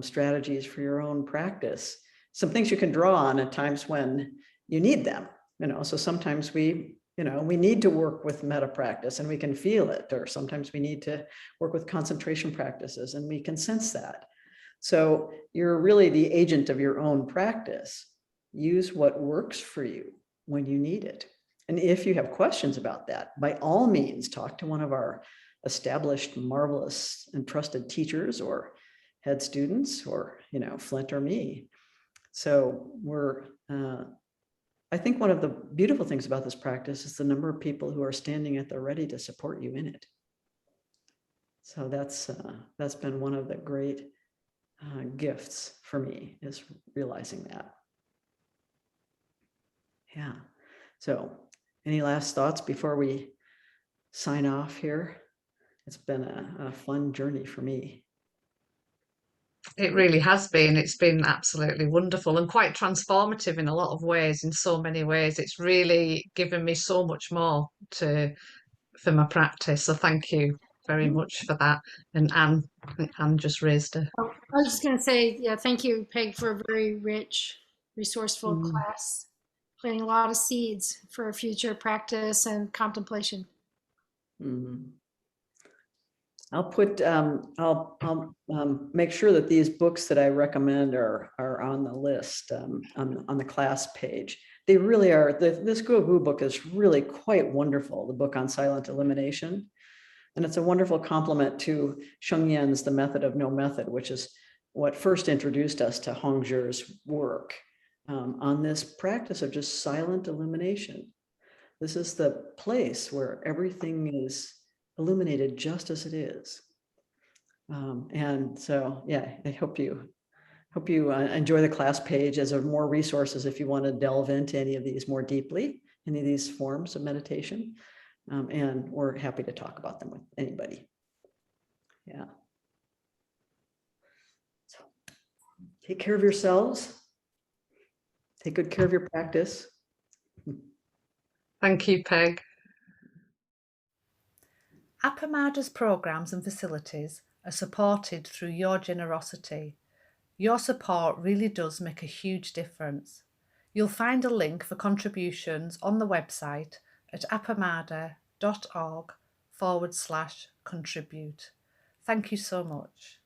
strategies for your own practice. Some things you can draw on at times when you need them. So sometimes we need to work with metta practice and we can feel it, or sometimes we need to work with concentration practices and we can sense that. So you're really the agent of your own practice. Use what works for you when you need it. And if you have questions about that, by all means, talk to one of our established, marvelous, and trusted teachers or head students, or, Flint or me. So I think one of the beautiful things about this practice is the number of people who are standing at the ready to support you in it. So that's been one of the great gifts for me, is realizing that. Yeah. So any last thoughts before we sign off here? It's been a fun journey for me. It really has been. It's been absolutely wonderful and quite transformative in a lot of ways, in so many ways. It's really given me so much more for my practice. So thank you very much for that. And Anne, I think Anne just raised her. I was just going to say, yeah, thank you, Peg, for a very rich, resourceful class, planting a lot of seeds for future practice and contemplation. I'll put I'll make sure that these books that I recommend are on the list on the class page. They really are. This Gu book is really quite wonderful. The book on silent elimination, and it's a wonderful complement to Sheng Yan's The Method of No Method, which is what first introduced us to Hongzhi's work. on this practice of just silent illumination. This is the place where everything is illuminated just as it is. And so, yeah, I hope you enjoy the class page as more resources if you want to delve into any of these more deeply, any of these forms of meditation. And we're happy to talk about them with anybody. Yeah. So take care of yourselves. Take good care of your practice. Thank you, Peg. Appamada's programs and facilities are supported through your generosity. Your support really does make a huge difference. You'll find a link for contributions on the website at appamada.org/contribute. Thank you so much.